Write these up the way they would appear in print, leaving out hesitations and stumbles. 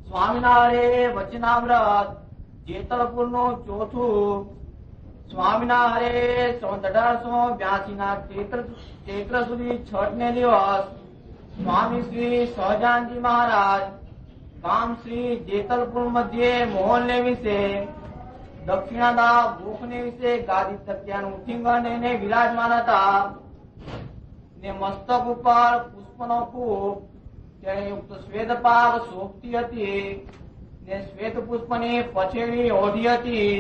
સ્વામિનારાયણ વચનામૃત જેતલપુર નું ચોથું. સ્વામિનારાયણ 1882 ના ચૈત્ર સુધી છઠ ને દિવસ સ્વામી શ્રી સહજાનંદજી મહારાજ ગામ શ્રી જેતલપુર મધ્યે મોહલ્લે વિશે દક્ષિણાદા ભૂખને વિશે ગાદી તક્યાનું ઉઠીંગણ એને વિરાજમાન હતા ને મસ્તક ઉપર પુષ્પનો ફૂલ તેણે યુક્ત શ્વેત પાગ શોભતી હતી ને શ્વેત પુષ્પની પછેડી ઓઢી હતી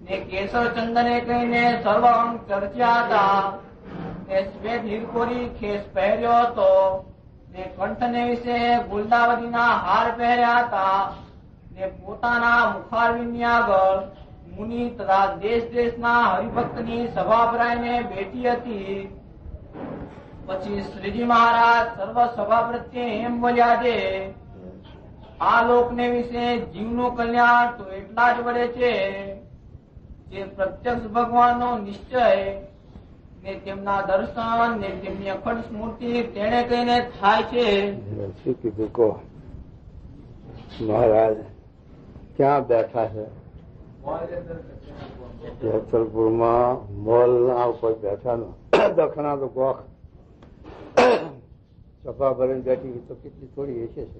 ને કેસર ચંદને કહીને સર્વ અંગ ચર્ચ્યા હતા ને શ્વેત હિરકોરી ખેસ પહેર્યો હતો ને કંઠને વિશે ગુલદાવરીના હાર પહેર્યા હતા ને પોતાના મુખારવિંદની આગળ મુનિ તથા દેશ દેશના હરિભક્તની સભા ભરાઈને બેઠી હતી. પછી શ્રીજી મહારાજ સર્વ સભા પ્રત્યે એમ બોલ્યા છે, આ લોકને વિશે જીવનું કલ્યાણ તો એટલા જ વડે છે જે પ્રત્યક્ષ ભગવાનનો નિશ્ચય ને તેમના દર્શન ને તેમની અખંડ સ્મૃતિ તેને કહીને થાય છે. શું કીધું કહો? મહારાજ ક્યાં બેઠા છે? જેતલપુરમાં મોલ ના ઉપર બેઠા નો દક્ષિણા તો ગોખ સભા ભરીને બેઠી તો કેટલી થોડી હશે છે.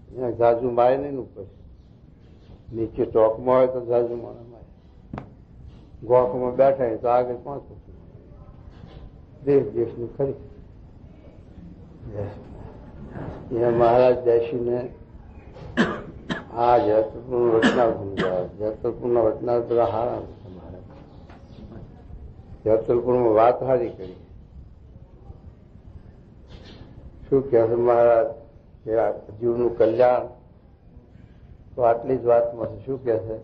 અહીંયા જાજુ માય નહીં ઉપર, નીચે ચોકમાં હોય તો જાજુ માણસ માય, ગોખમાં બેઠા તો આગળ પહોંચો. દેશ દેશની ખરી મહારાજ બેસીને આ જેતલપુર વચનાર સમજાવે. જેતલપુરના વચનાર બધા હારા મહારાજ જેતલપુરમાં વાત હારી કરી. શું કહે છે મહારાજ કે જીવનું કલ્યાણ તો આટલી જ વાતમાં છે. શું કે છે?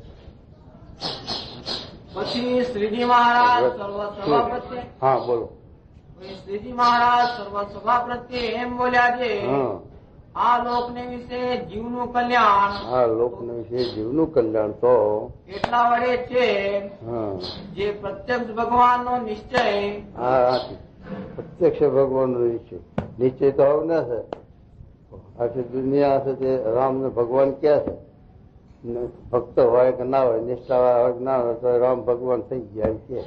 પછી શ્રીજી મહારાજ સર્વસભા પ્રત્યે હા બોલો. શ્રીજી મહારાજ સર્વસભા પ્રત્યે એમ બોલ્યા છે, આ લોકને વિશે જીવનું કલ્યાણ, આ લોકને વિશે જીવનું કલ્યાણ તો એટલા વડે છે જે પ્રત્યક્ષ ભગવાનનો નિશ્ચય. હા, પ્રત્યક્ષ ભગવાનનો નિશ્ચય. નિશ્ચય તો હવે ના છે. આખી દુનિયા છે તે રામને ભગવાન ક્યાં છે? ભક્ત હોય કે ના હોય, નિષ્ઠા હોય કે ના હોય, તો રામ ભગવાન થઈ ગયા કે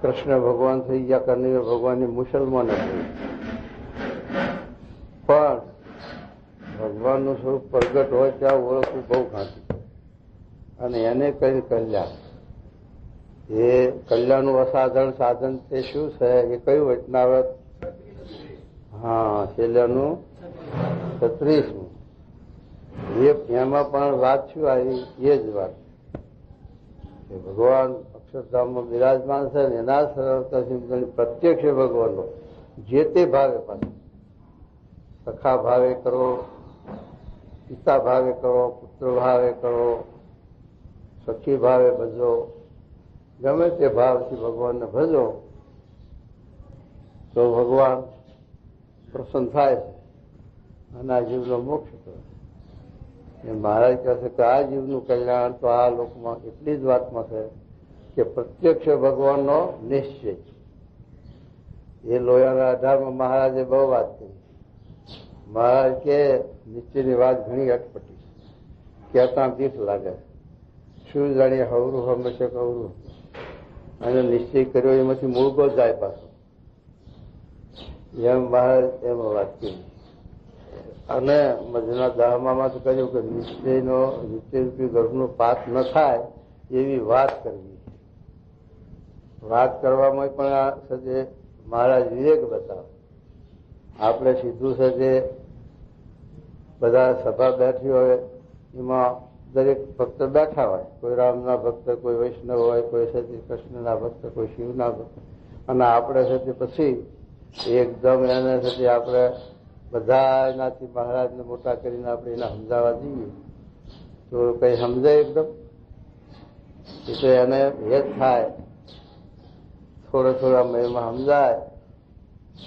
કૃષ્ણ ભગવાન થઈ ગયા, કનૈયા ભગવાનની મુસલમાન થઈ. પણ ભગવાનનું સ્વરૂપ પ્રગટ હોય ત્યાં ઓળખવું બહુ ઘાંટી. અને એને કઈ કલ્યાણ, એ કલ્યાણનું અસાધારણ સાધન તે શું છે? એ કયું વચનાવત? હા, છેલ્લાનું 36મું. એમાં પણ વાત શું આવી? એ જ વાત કે ભગવાન અક્ષરધામમાં બિરાજમાન છે ને એના સરળતાથી પ્રત્યક્ષ ભગવાનનો જે તે ભાવે પાછું સખા ભાવે કરો, પિતા ભાવે કરો, પુત્ર ભાવે કરો, સખી ભાવે ભજો, ગમે તે ભાવથી ભગવાનને ભજો તો ભગવાન પ્રસન્ન થાય છે અને આ જીવનો મોક્ષ કરે. મહારાજ કહે છે કે આ જીવનું કલ્યાણ તો આ લોકમાં એટલી જ વાતમાં છે કે પ્રત્યક્ષ ભગવાનનો નિશ્ચય. એ લોયાના 18માં મહારાજે બહુ વાત કરી. મહારાજ કે નિશ્ચયની વાત ઘણી અટપટી, કહેતા બીક લાગે. શું જાણીએ હવરું હંમેશા કવરું, અને નિશ્ચય કર્યો એમાંથી મૂળગો જાય પાછો. એમ મહારાજ એમાં વાત કરી. અને મધના દહમાં તો કહ્યું કે નિશ્ચયરૂપી ગર્ભનું પાપ ન થાય એવી વાત કરવી. વાત કરવામાં પણ આ સજે મહારાજ વિવેક બતાવે. આપણે સીધું છે જે બધા સભા બેઠી હોય એમાં દરેક ભક્ત બેઠા હોય, કોઈ રામના ભક્ત, કોઈ વૈષ્ણવ હોય, કોઈ સતી કૃષ્ણના ભક્ત, કોઈ શિવના ભક્ત. અને આપણે છે તે પછી એકદમ એને છે આપણે બધા એનાથી મહારાજને મોટા કરીને આપણે એને સમજાવવા જઈએ તો કઈ સમજાય એકદમ? એટલે એને ભેદ થાય. થોડા મહિમાં સમજાય,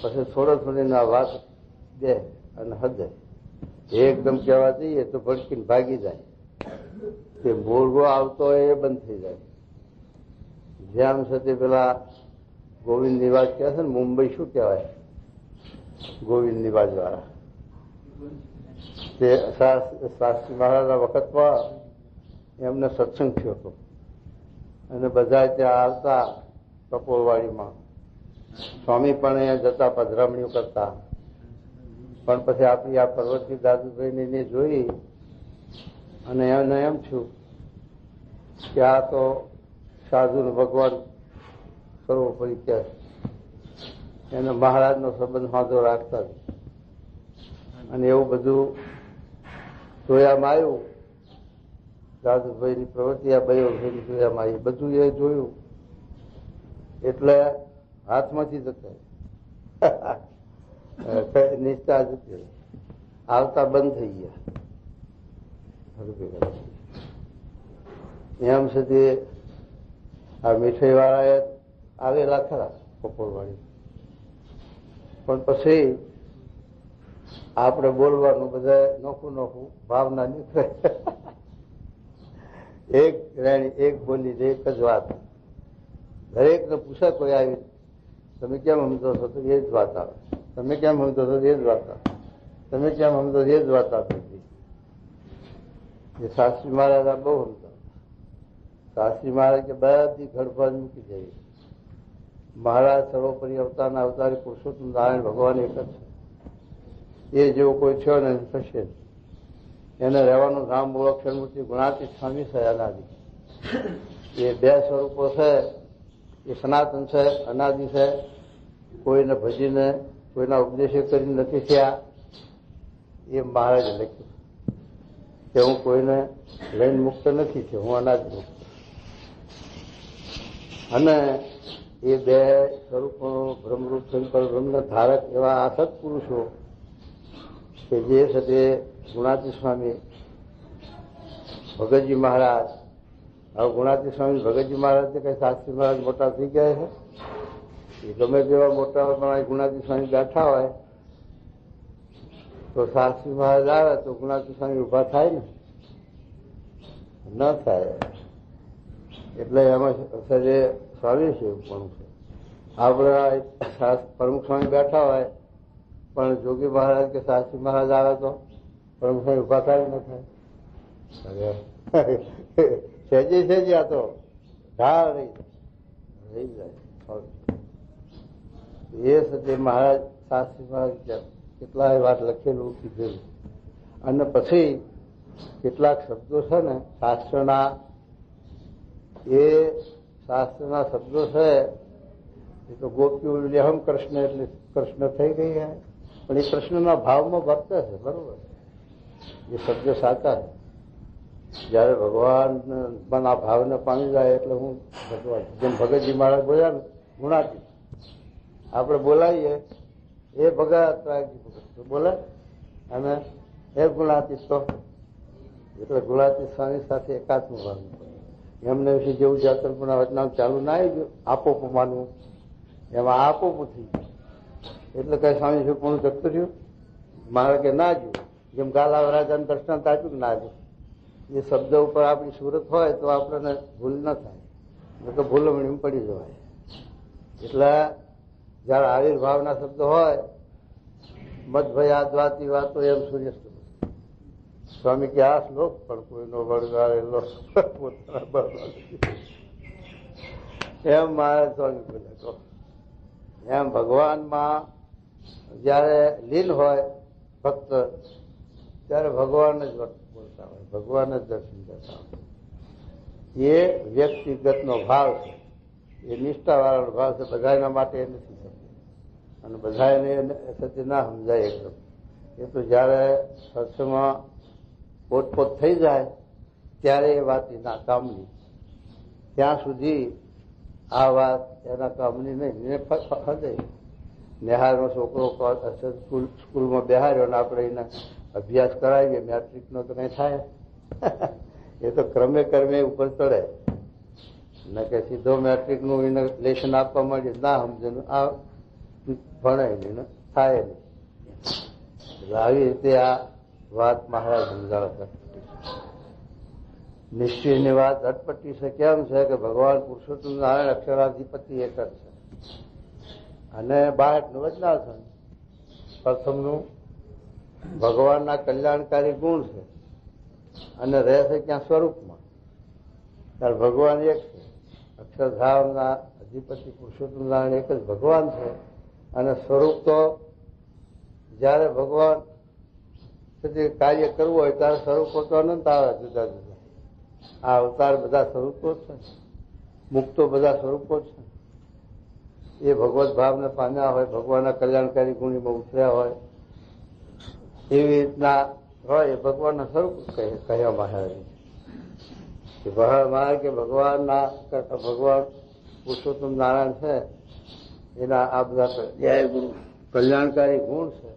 પછી થોડી વાત દે અને હદે. એકદમ કહેવા જઈએ તો ભડકીને ભાગી જાય. તે મૂળગો આવતો હોય એ બંધ થઈ જાય. જેમ છે તે પેલા ગોવિંદની વાત કહે છે ને, મુંબઈ શું કહેવાય? ગોવિંદની બાજુવાળા. તે શાસ્ત્રી મહારાજના વખતમાં એમને સત્સંગ થયો હતો અને બધા ત્યાં આવતા કપોળવાડીમાં. સ્વામી પણ અહીંયા જતા, પધરામણીઓ કરતા. પણ પછી આપણી આ પર્વતજી દાદુભાઈને જોઈ અને એને એમ થયું કે આ તો સાધુનો ભગવાન સર્વોપરી કહે, એને મહારાજનો સંબંધ વાંધો રાખતા. અને એવું બધું જોયામાં આવ્યું. દાદુભાઈની પ્રવૃત્તિ આ બયોભાઈની જોયામાં આવી. બધું એ જોયું એટલે હાથમાંથી જતા નિષ્ઠા જતી, આવતા બંધ થઈ ગયા. એમ સુધી આ મીઠાઈ વાળા આવેલા ખરા કપોળવાડી, પણ પછી આપણે બોલવાનું બધા નોખું નોખું ભાવના નીકળે. એક રાણી એક બોલી એક જ વાત. દરેકને પૂછે કોઈ આવી, તમે કેમ સમજો છો? તો એ જ વાત આવે. તમે કેમ સમજો છો? એ જ વાત આવે. તમે કેમ સમજો? એ જ વાત આપી. એ શાસ્ત્રી મહારાજ બહુ સમજાવે. શાસ્ત્રી મહારાજ કે બધી ઘડભાડ મૂકી જાય. મહારાજ સર્વોપરી અવતારના અવતારી પુરુષોત્તમ નારાયણ ભગવાન એક જ છે. એ જેવો કોઈ થયો ને થશે. એને રહેવાનું નામ મૂળક્ષર મૂર્તિ ગુણાતીત સ્વામી છે અનાદિ. એ બે સ્વરૂપો છે. એ સનાતન છે, અનાદિ છે. કોઈને ભજીને કોઈના ઉપદેશો કરીને નથી થયા. એ મહારાજે લખ્યું કે હું કોઈને લઈને મુક્ત નથી થયો, હું અનાદિ મુક્ત. અને એ બે સ્વરૂપો બ્રહ્મરૂપ શંકર બ્રહ્મ ધારક એવા આ સત્પુરુષો કે જે સાથે ગુણાતીત સ્વામી ભગતજી મહારાજ. હવે ગુણાતીત સ્વામી ભગતજી મહારાજ કઈ શાસ્ત્રી મહારાજ મોટા થઈ ગયા છે? એ ગમે તેવા મોટા હોય, ગુણાતીત સ્વામી બેઠા હોય તો શાસ્ત્રી મહારાજ આવે તો ગુણાતીત સ્વામી ઉભા થાય ને? ન થાય. એટલે એમાં જે સ્વામી છે એવું પણ છે. આપણા પ્રમુખ સ્વામી બેઠા હોય પણ જોગી મહારાજ કે શાસ્ત્રી મહારાજ આવે તો પ્રમુખ સ્વામી ઉભા થાય ન થાય? સહેજે સહેજે આ તો ઢાળ રહી જાય. એ સત્ય મહારાજ શાસ્ત્રી મહારાજ કેટલાય વાત લખેલું કીધેલું. અને પછી કેટલાક શબ્દો છે ને શાસ્ત્રના, એ શાસ્ત્રના શબ્દો છે એ તો ગોપીઓ લેહમ કૃષ્ણ એટલે કૃષ્ણ થઈ ગઈ હે, પણ એ કૃષ્ણના ભાવમાં વર્તે છે. બરોબર, એ શબ્દ સાચા છે. જયારે ભગવાન આ ભાવને પામી જાય એટલે હું ભગવાન. જેમ ભગતજી મહારાજ બોલ્યા ને ગુણાતીત, આપણે બોલાવીએ એ ભગત બોલે અને એ ગુણાતીત, તો એટલે ગુણાતીત સ્વામી સાથે એકાત્મ ભાવ. એમને વિશે જેવું જાતરપુના વચનામ ચાલુ ના આવી ગયું આપોપ માનવું, એમાં આપોપ થઈ ગયું. એટલે કઈ સ્વામી શું પણ જતું રહ્યું? મારે કે ના જોયું. જેમ ગાલાવરાજાને દ્રષ્ટાંત આપ્યું ના જોયું. એ શબ્દ ઉપર આપણી સુરત હોય તો આપણને ભૂલ ન થાય, તો ભૂલમણી પડી જવાય. એટલે જયારે આવિર્ભાવના શબ્દ હોય, મધભયા દ્વાતી વાતો એમ સૂર્ય સ્વામી કે આ શ્લોક પણ કોઈનો વળગાડેલો એમ મારે સ્વામી બોલે તો એમ ભગવાનમાં જયારે લીન હોય ભક્ત ત્યારે ભગવાન જ બોલતા હોય, ભગવાન જ દર્શન કરતા હોય. એ વ્યક્તિગતનો ભાવ છે, એ નિષ્ઠાવાળાનો ભાવ છે. બધાના માટે એ નથી થતું અને બધાને સત્ય ના સમજાય એકદમ. એ તો જયારે સત્સંગમાં પોતપોત થઈ જાય ત્યારે એ વાત એના કામની. ત્યાં સુધી આ વાત એના કામની નહીં. ફસાય નિહાળનો છોકરો સ્કૂલમાં બેહાર્યો ને આપણે એને અભ્યાસ કરાવીએ, મેટ્રિકનો તો કઈ થાય? એ તો ક્રમે ક્રમે ઉપર ચડે ને કે સીધો મેટ્રિકનું એને લેશન આપવા માંડીએ, ના સમજે આ ભણાય નહીં ને થાય નહીં. એટલે આવી રીતે આ વાત મહારાજ સમજાવે. નિશ્ચયની વાત અટપટી છે. કેમ છે કે ભગવાન પુરુષોત્તમ નારાયણ અક્ષરાધિપતિ એક જ છે અને બાળકનું વચનાર્થન. પ્રથમનું ભગવાનના કલ્યાણકારી ગુણ છે અને રહે છે ક્યાં સ્વરૂપમાં. ત્યારે ભગવાન એક છે, અક્ષરધામના અધિપતિ પુરુષોત્તમ નારાયણ એક જ ભગવાન છે. અને સ્વરૂપ તો જયારે ભગવાન કાર્ય કરવું હોય ત્યારે સ્વરૂપો તો અનંત આવે જુદા જુદા. આ અવતાર બધા સ્વરૂપો છે, મુક્તો બધા સ્વરૂપો છે. એ ભગવત ભાવને પામ્યા હોય, ભગવાનના કલ્યાણકારી ગુણીમાં ઉતર્યા હોય, એવી રીતના હોય એ ભગવાનના સ્વરૂપ કહેવામાં આવે છે. કે ભગવાન પુરુષોત્તમ નારાયણ છે એના આ બધા કલ્યાણકારી ગુણ છે.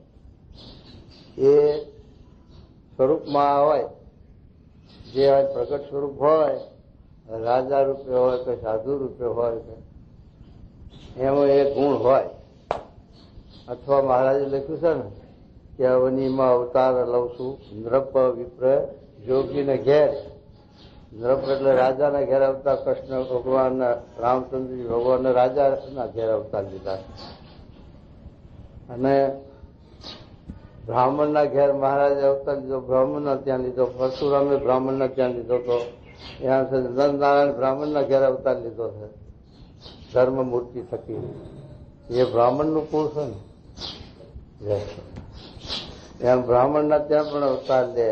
એ સ્વરૂપમાં હોય, જે પ્રગટ સ્વરૂપ હોય, રાજા રૂપે હોય કે સાધુ રૂપે હોય કે એમાં એ ગુણ હોય. અથવા મહારાજે લખ્યું છે ને કે અવનીમાં અવતાર લઉં છું નૃપ વિપ્ર યોગીને ઘેર. નૃપ એટલે રાજાના ઘેર અવતાર, કૃષ્ણ ભગવાન રામચંદ્રજી ભગવાન રાજાના ઘેર અવતાર લીધા. અને બ્રાહ્મણના ઘેર મહારાજે અવતાર લીધો, બ્રાહ્મણના ત્યાં લીધો. પરશુરામે બ્રાહ્મણના ત્યાં લીધો હતો. ત્યાં છે નરનારાયણ બ્રાહ્મણના ઘેર અવતાર લીધો છે ધર્મ મૂર્તિ થકી. એ બ્રાહ્મણનું કુળ છે ને, એમ બ્રાહ્મણના ત્યાં પણ અવતાર લે,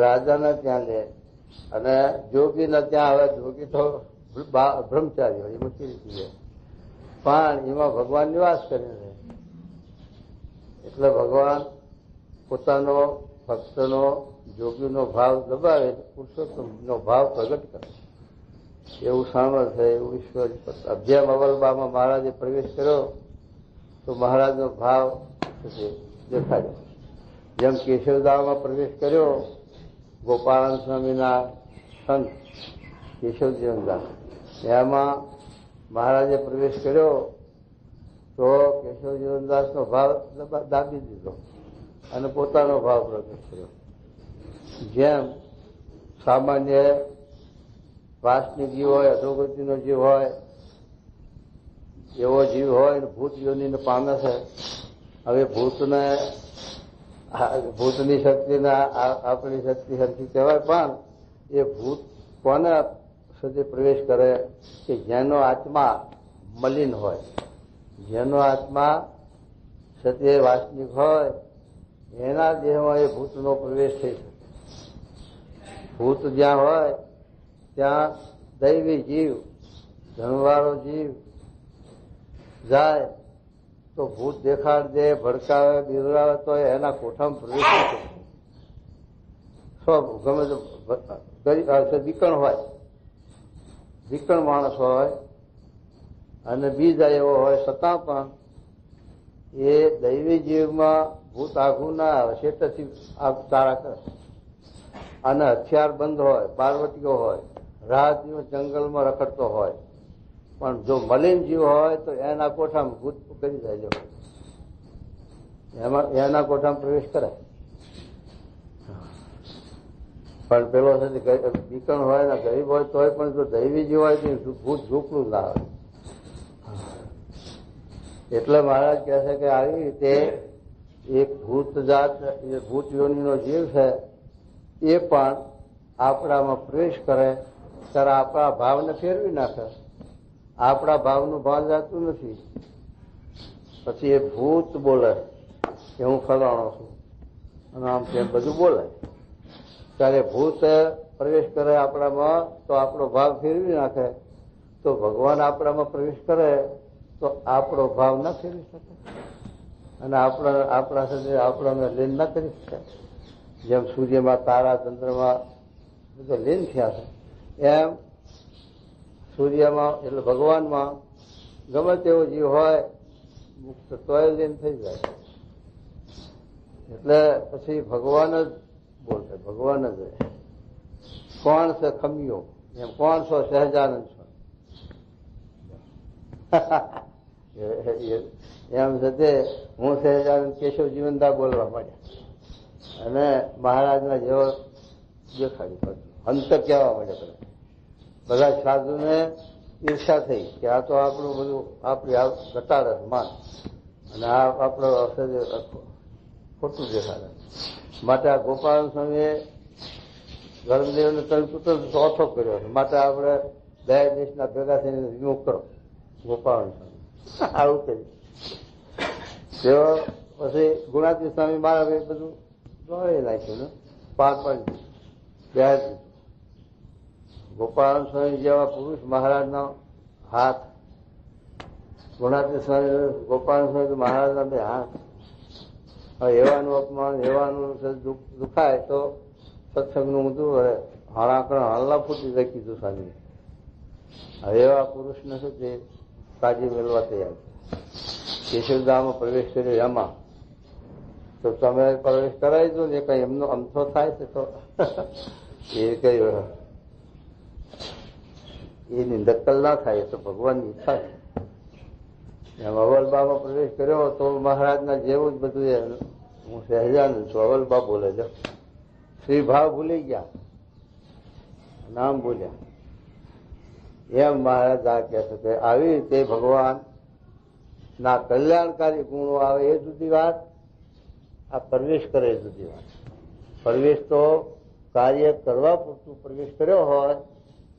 રાજાના ત્યાં લે. અને જોગીના ત્યાં આવે, જોગી તો બ્રહ્મચારી હોય, એ મૂકી દીધી પણ એમાં ભગવાન નિવાસ કરીને રહે. એટલે ભગવાન પોતાનો ભક્તનો જોગીનો ભાવ દબાવે, પુરુષોત્તમનો ભાવ પ્રગટ કરે. એવું સામર્થ્ય, એવું ઈશ્વર. અધ્યામ અવલબામાં મહારાજે પ્રવેશ કર્યો તો મહારાજનો ભાવ દેખાડ્યો. જેમ કેશવદામાં પ્રવેશ કર્યો ગોપાળાનંદ સ્વામીના સંત કેશવજીવનદાસ, એમાં મહારાજે પ્રવેશ કર્યો તો કેશવજીવનદાસનો ભાવ દાબી દીધો અને પોતાનો ભાવ પ્રગટ કર્યો. જેમ સામાન્ય વાસની જીવ હોય, અધોગતિનો જીવ હોય, એવો જીવ હોય ભૂત યોનિને પામે છે. હવે ભૂતની શક્તિને આપણી શક્તિ સરખી કહેવાય, પણ એ ભૂત કોને સુધી પ્રવેશ કરે કે જેનો આત્મા મલિન હોય, જેનો આત્મા સત્ય વાસનિક હોય, એના દેહમાં એ ભૂતનો પ્રવેશ થઈ શકે. ભૂત જ્યાં હોય ત્યાં દૈવી જીવ, ધનવાળો જીવ જાય તો ભૂત દેખાડ દે, ભડકાવે, બિરડાવે તો એના કોઠામાં પ્રવેશ ન કરે. ગમે તો વિકણ હોય, વિકણ માણસ હોય અને બીજા એવો હોય છતાં પણ એ દૈવી જીવમાં ભૂત આઘું ના આવે, શેતરથી તારા કરે. અને હથિયાર બંધ હોય, પાર્વતીઓ હોય, રાત જંગલમાં રખડતો હોય, પણ જો મલિન જીવ હોય તો એના કોઠામાં ભૂત કરી જાય, એમાં એના કોઠામાં પ્રવેશ કરે. પણ પેલો બીકણ હોય ને ગરીબ હોય તોય પણ જો દૈવી જીવ હોય તો ભૂત ઝૂકલું ના આવે. એટલે મહારાજ કહે છે કે આવી રીતે એક ભૂત જાત, એ ભૂત યોનિનો જીવ છે, એ પણ આપણામાં પ્રવેશ કરે ત્યારે આપણા ભાવને ફેરવી નાખે. આપણા ભાવનું ભાન જાતું નથી. પછી એ ભૂત બોલે કે હું ફલાણો છું અને આમ તેમ બધું બોલે. ત્યારે ભૂત પ્રવેશ કરે આપણામાં તો આપણો ભાવ ફેરવી નાખે. તો ભગવાન આપણામાં પ્રવેશ કરે તો આપણો ભાવ ના ફેરવી શકે અને આપણા સાથે આપણાને લીન ના કરી શકાય. જેમ સૂર્યમાં તારા ચંદ્રમાં બધો લીન થયા છે, એમ સૂર્યમાં એટલે ભગવાનમાં ગમે તેવો જીવ હોય મુક્ત તોય લીન થઈ જાય. એટલે પછી ભગવાન જ બોલશે, ભગવાન જ રહે. કોણ છે ખમ્યો, એમ કોણ છો સહજાનંદ છો એમ છે. હું સહજાનંદ કેશવ જીવનદા બોલવા માંડ્યા અને મહારાજના જેવો દેખાડ્યું, અંત કહેવા માંડ્યા. બધા સાધુને ઈર્ષા થઈ કે આ તો આપણું બધું આપણી ઘટાડે માન, અને આ આપણો ખોટું દેખાડે. માટે આ ગોપાલ સ્વામીએ ધર્મદેવને તળપુત્ર ચોથો કર્યો છે. માટે આપણે બે દેશના ભેગા થઈને વિમુખ કરો ગોપાલ સ્વામી આવું કર્યું. તેઓ પછી ગુણાતી સ્વામી મારા બધું દોડી નાખ્યું ને પાર પાડી બે. ગોપાલ સ્વામી જેવા પુરુષ મહારાજનો હાથ, ગુણાતી સ્વામી ગોપાલ સ્વામી મહારાજના બે હાથ. હવે એવાનું અપમાન એવાનું દુખાય તો સત્સંગનું ઊંધું વળે હળાકણ હલ્લા ફૂટી જાય કીધું સ્વામી. હવે એવા પુરુષને શું તે કાળજી મેળવા તૈયાર. કેશવદામાં પ્રવેશ કર્યો એમાં તો તમે પ્રવેશ કરાવી દો ને કઈ એમનો અમથો થાય છે તો એ કઈ એની દખલ ના થાય તો ભગવાનની ઈચ્છા છે. એમ અવલબામાં પ્રવેશ કર્યો તો મહારાજના જેવું જ બધું. હું સહેજાનંદ છું, અવલબા બોલે છે. શ્રી ભાવ ભૂલી ગયા, નામ બોલ્યા. એમ મહારાજ આ કહે છે કે આવી રીતે ભગવાન ના કલ્યાણકારી ગુણો આવે એ જુદી વાત, આ પ્રવેશ કરે એ જુદી વાત. પ્રવેશ તો કાર્ય કરવા પૂરતું પ્રવેશ કર્યો હોય,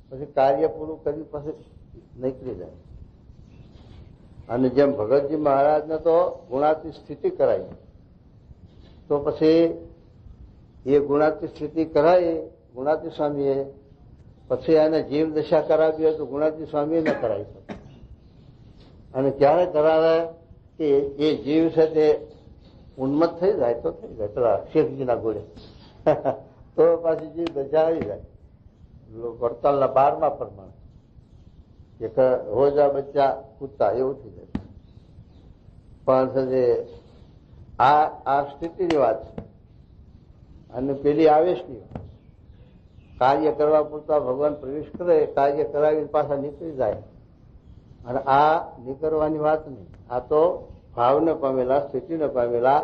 પછી કાર્ય પૂરું કરી પછી નીકળી જાય. અને જેમ ભગતજી મહારાજને તો ગુણાતી સ્થિતિ કરાઈ, તો પછી એ ગુણાતી સ્થિતિ કરાઈ ગુણાતી સ્વામીએ, પછી એને જીવ દશા કરાવી હોય તો ગુણાતી સ્વામી ન કરાવી શકે. અને ક્યારે કરાવે કે એ જીવ છે તે ઉન્મત્ત થઈ જાય તો થઈ જાય. પેલા શેખજીના ગોળે તો પાછી જીવ દશા આવી જાય. વડતાલના 12મા પ્રમાણે એક રોજા બચ્ચા કૂદતા એવું થઈ જાય. પણ આ સ્થિતિની વાત છે અને પેલી આવેશની વાત. કાર્ય કરવા પૂરતા ભગવાન પ્રવેશ કરે, કાર્ય કરાવીને પાછા નીકળી જાય. અને આ નીકળવાની વાત નહીં, આ તો ભાવને પામેલા, સ્થિતિને પામેલા.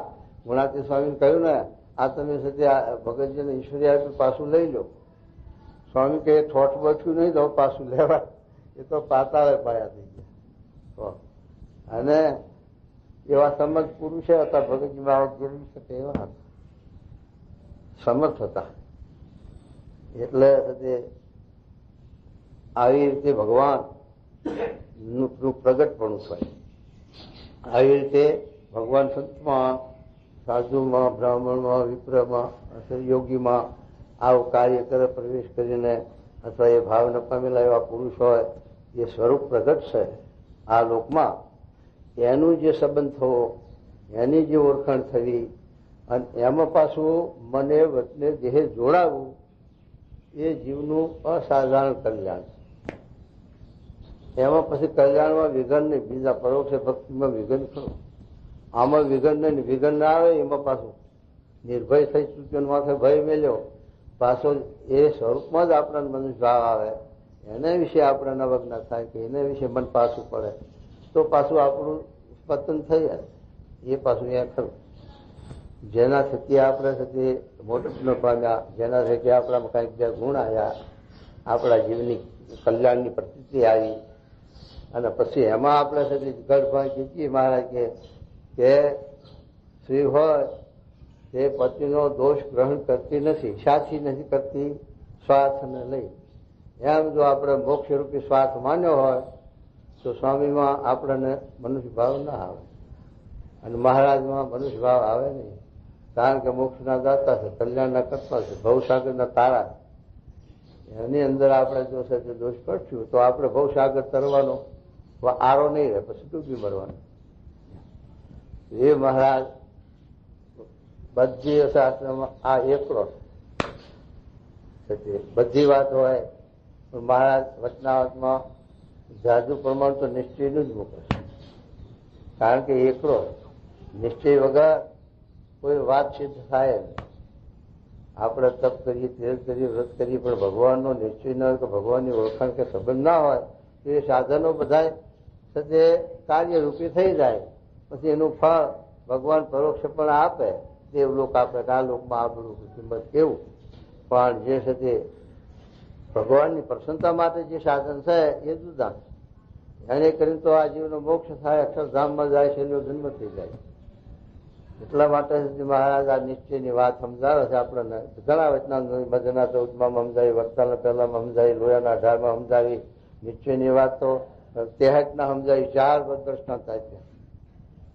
ગુણાતી સ્વામીને કહ્યું ને આ તમે સત્ય ભગતજીને ઈશ્વરી આપી પાછું લઈ લો. સ્વામી કે ઠોઠ બચ્યું નહીં તો પાછું લેવા, એ તો પાતાળે પાયા થઈ ગયા. અને એવા સમજ પુરુષે હતા ભગતજી બાબત ગેળવી શકે એવા હતા, સમર્થ હતા. એટલે આવી રીતે ભગવાન નું પ્રગટપણું થાય. આવી રીતે ભગવાન સંતમાં, સાધુમાં, બ્રાહ્મણમાં, વિપ્રમાં, યોગીમાં આવું કાર્ય કરે પ્રવેશ કરીને, અથવા એ ભાવને પામેલા એવા પુરુષ હોય, એ સ્વરૂપ પ્રગટ છે આ લોકમાં. એનું જે સંબંધ થવો, એની જે ઓળખાણ થવી, અને એમાં પાછું મને વચને દેહે જોડાવવું, એ જીવનું અસાધારણ કલ્યાણ છે. એમાં પછી કલ્યાણમાં વિઘન નહીં, બીજા પરોક્ષ ભક્તિમાં વિઘન ખરું. આમાં વિઘન નહીં, વિઘન ના આવે એમાં પાછું નિર્ભય થઈ ચૂક્યો, માથે ભય મેલ્યો, પાછો એ સ્વરૂપમાં જ આપણને મનુષ્ય ભાવ આવે, એના વિશે આપણે નવજ્ઞ થાય કે એના વિશે મન પાછું પડે, તો પાછું આપણું પતન થઈ જાય. એ પાછું અહીંયા ખરું. જેના થકી આપણે થકી મોટપનો પામ્યા, જેના થકી આપણામાં કંઈક બે ગુણ આવ્યા, આપણા જીવની કલ્યાણની પ્રતીતિ આવી, અને પછી એમાં આપણે થકી ગઢભાઈ કીધી મહારાજ કે સ્ત્રી હોય તે પતિનો દોષ ગ્રહણ કરતી નથી, સાથી નથી કરતી સ્વાર્થને લઈ. એમ જો આપણે મોક્ષરૂપી સ્વાર્થ માન્યો હોય તો સ્વામીમાં આપણને મનુષ્ય ભાવ ના આવે, અને મહારાજમાં મનુષ્ય ભાવ આવે નહીં. કારણ કે મોક્ષના દાતા છે, કલ્યાણના કરતા છે, ભવસાગરના તારા. એની અંદર આપણે જો છે તે દોષ કરશું તો આપણે ભવસાગર તરવાનો આરો નહીં રહે, પછી ડૂબી મરવાનો. એ મહારાજ બધી શાસ્ત્રમાં આ એકલો છે. બધી વાત હોય પણ મહારાજ વચનાવતમાં જાજુ પ્રમાણ તો નિશ્ચયનું જ મૂકે છે. કારણ કે એકલો નિશ્ચય વગર કોઈ વાત સિદ્ધ થાય નહીં. આપણે તપ કરીએ, તેલ કરીએ, વ્રત કરીએ, પણ ભગવાનનો નિશ્ચય ન હોય કે ભગવાનની ઓળખાણ કે સંબંધ ના હોય તો એ સાધનો બધા તે કાર્યરૂપી થઈ જાય. પછી એનું ફળ ભગવાન પરોક્ષ પણ આપે, દેવલોક આપે, આ લોકમાં આપણું કિંમત કેવું. પણ જે છે તે ભગવાનની પ્રસન્નતા માટે જે સાધન છે એ જુદા. એને કરીને તો આ જીવનો મોક્ષ થાય, અક્ષરધામમાં જાય, છેલ્લો જન્મ થઈ જાય. એટલા માટે મહારાજ આ નિશ્ચયની વાત સમજાવે છે આપણને. ઘણા વચના મધના 14માં સમજાવી, વક્તાના પહેલામાં સમજાવી, લોયાના 18માં સમજાવી. નિશ્ચયની વાત તો 63ના સમજાવી. 4 દ્રષ્ટાંત આપ્યા.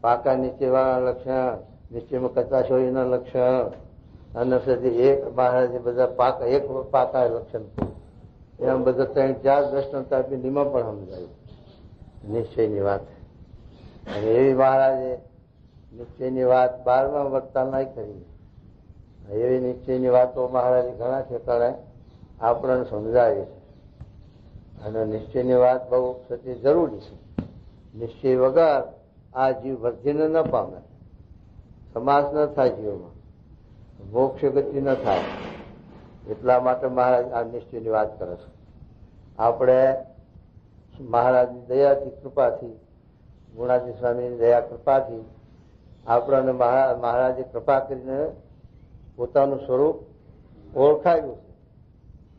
પાકા નીચેવાળા લક્ષણ, નિશ્ચયમાં કચાશોહીના લક્ષણ, અને સુધી એક મહારાજે બધા પાકા, એક પાકા લક્ષણ, એમ બધા 3-4 દ્રષ્ટાંત આપી. નિમા પણ સમજાવી નિશ્ચયની વાત. અને એવી મહારાજે નિશ્ચયની વાત 12મા વક્તામાં કરી. એવી નિશ્ચયની વાતો મહારાજે ઘણા ઠેકાણે આપણને સમજાવી છે. અને નિશ્ચયની વાત બહુ સતી જરૂરી છે. નિશ્ચય વગર આ જીવ વર્ધીને ન પામે, સમાસ ન થાય જીવમાં, મોક્ષ ગતિ ન થાય. એટલા માટે મહારાજ આ નિશ્ચયની વાત કરે છે. આપણે મહારાજની દયાથી, કૃપાથી, ગુણાજી સ્વામીની દયા કૃપાથી આપણને મહારાજે કૃપા કરીને પોતાનું સ્વરૂપ ઓળખાયું છે.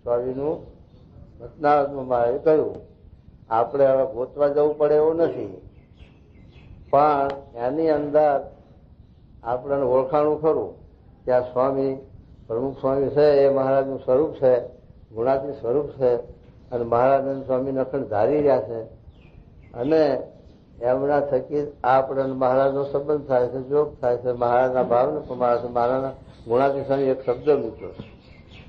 સ્વામીનું વચનામૃતમાં મહારાજે કહ્યું. આપણે હવે ગોતવા જવું પડે એવું નથી, પણ એની અંદર આપણને ઓળખાણું ખરું કે આ સ્વામી, પ્રમુખ સ્વામી છે એ મહારાજનું સ્વરૂપ છે, ગુણાતી સ્વરૂપ છે. અને મહારાજ સ્વામીને અખંડ ધારી રહ્યા છે. અને એમના થકી આપણને મહારાજનો સંબંધ થાય છે, જોગ થાય છે, મહારાજના ભાવને પ્રમાણે છે. મહારાજના ગુણાતી સ્વામી એક શબ્દ મૂક્યો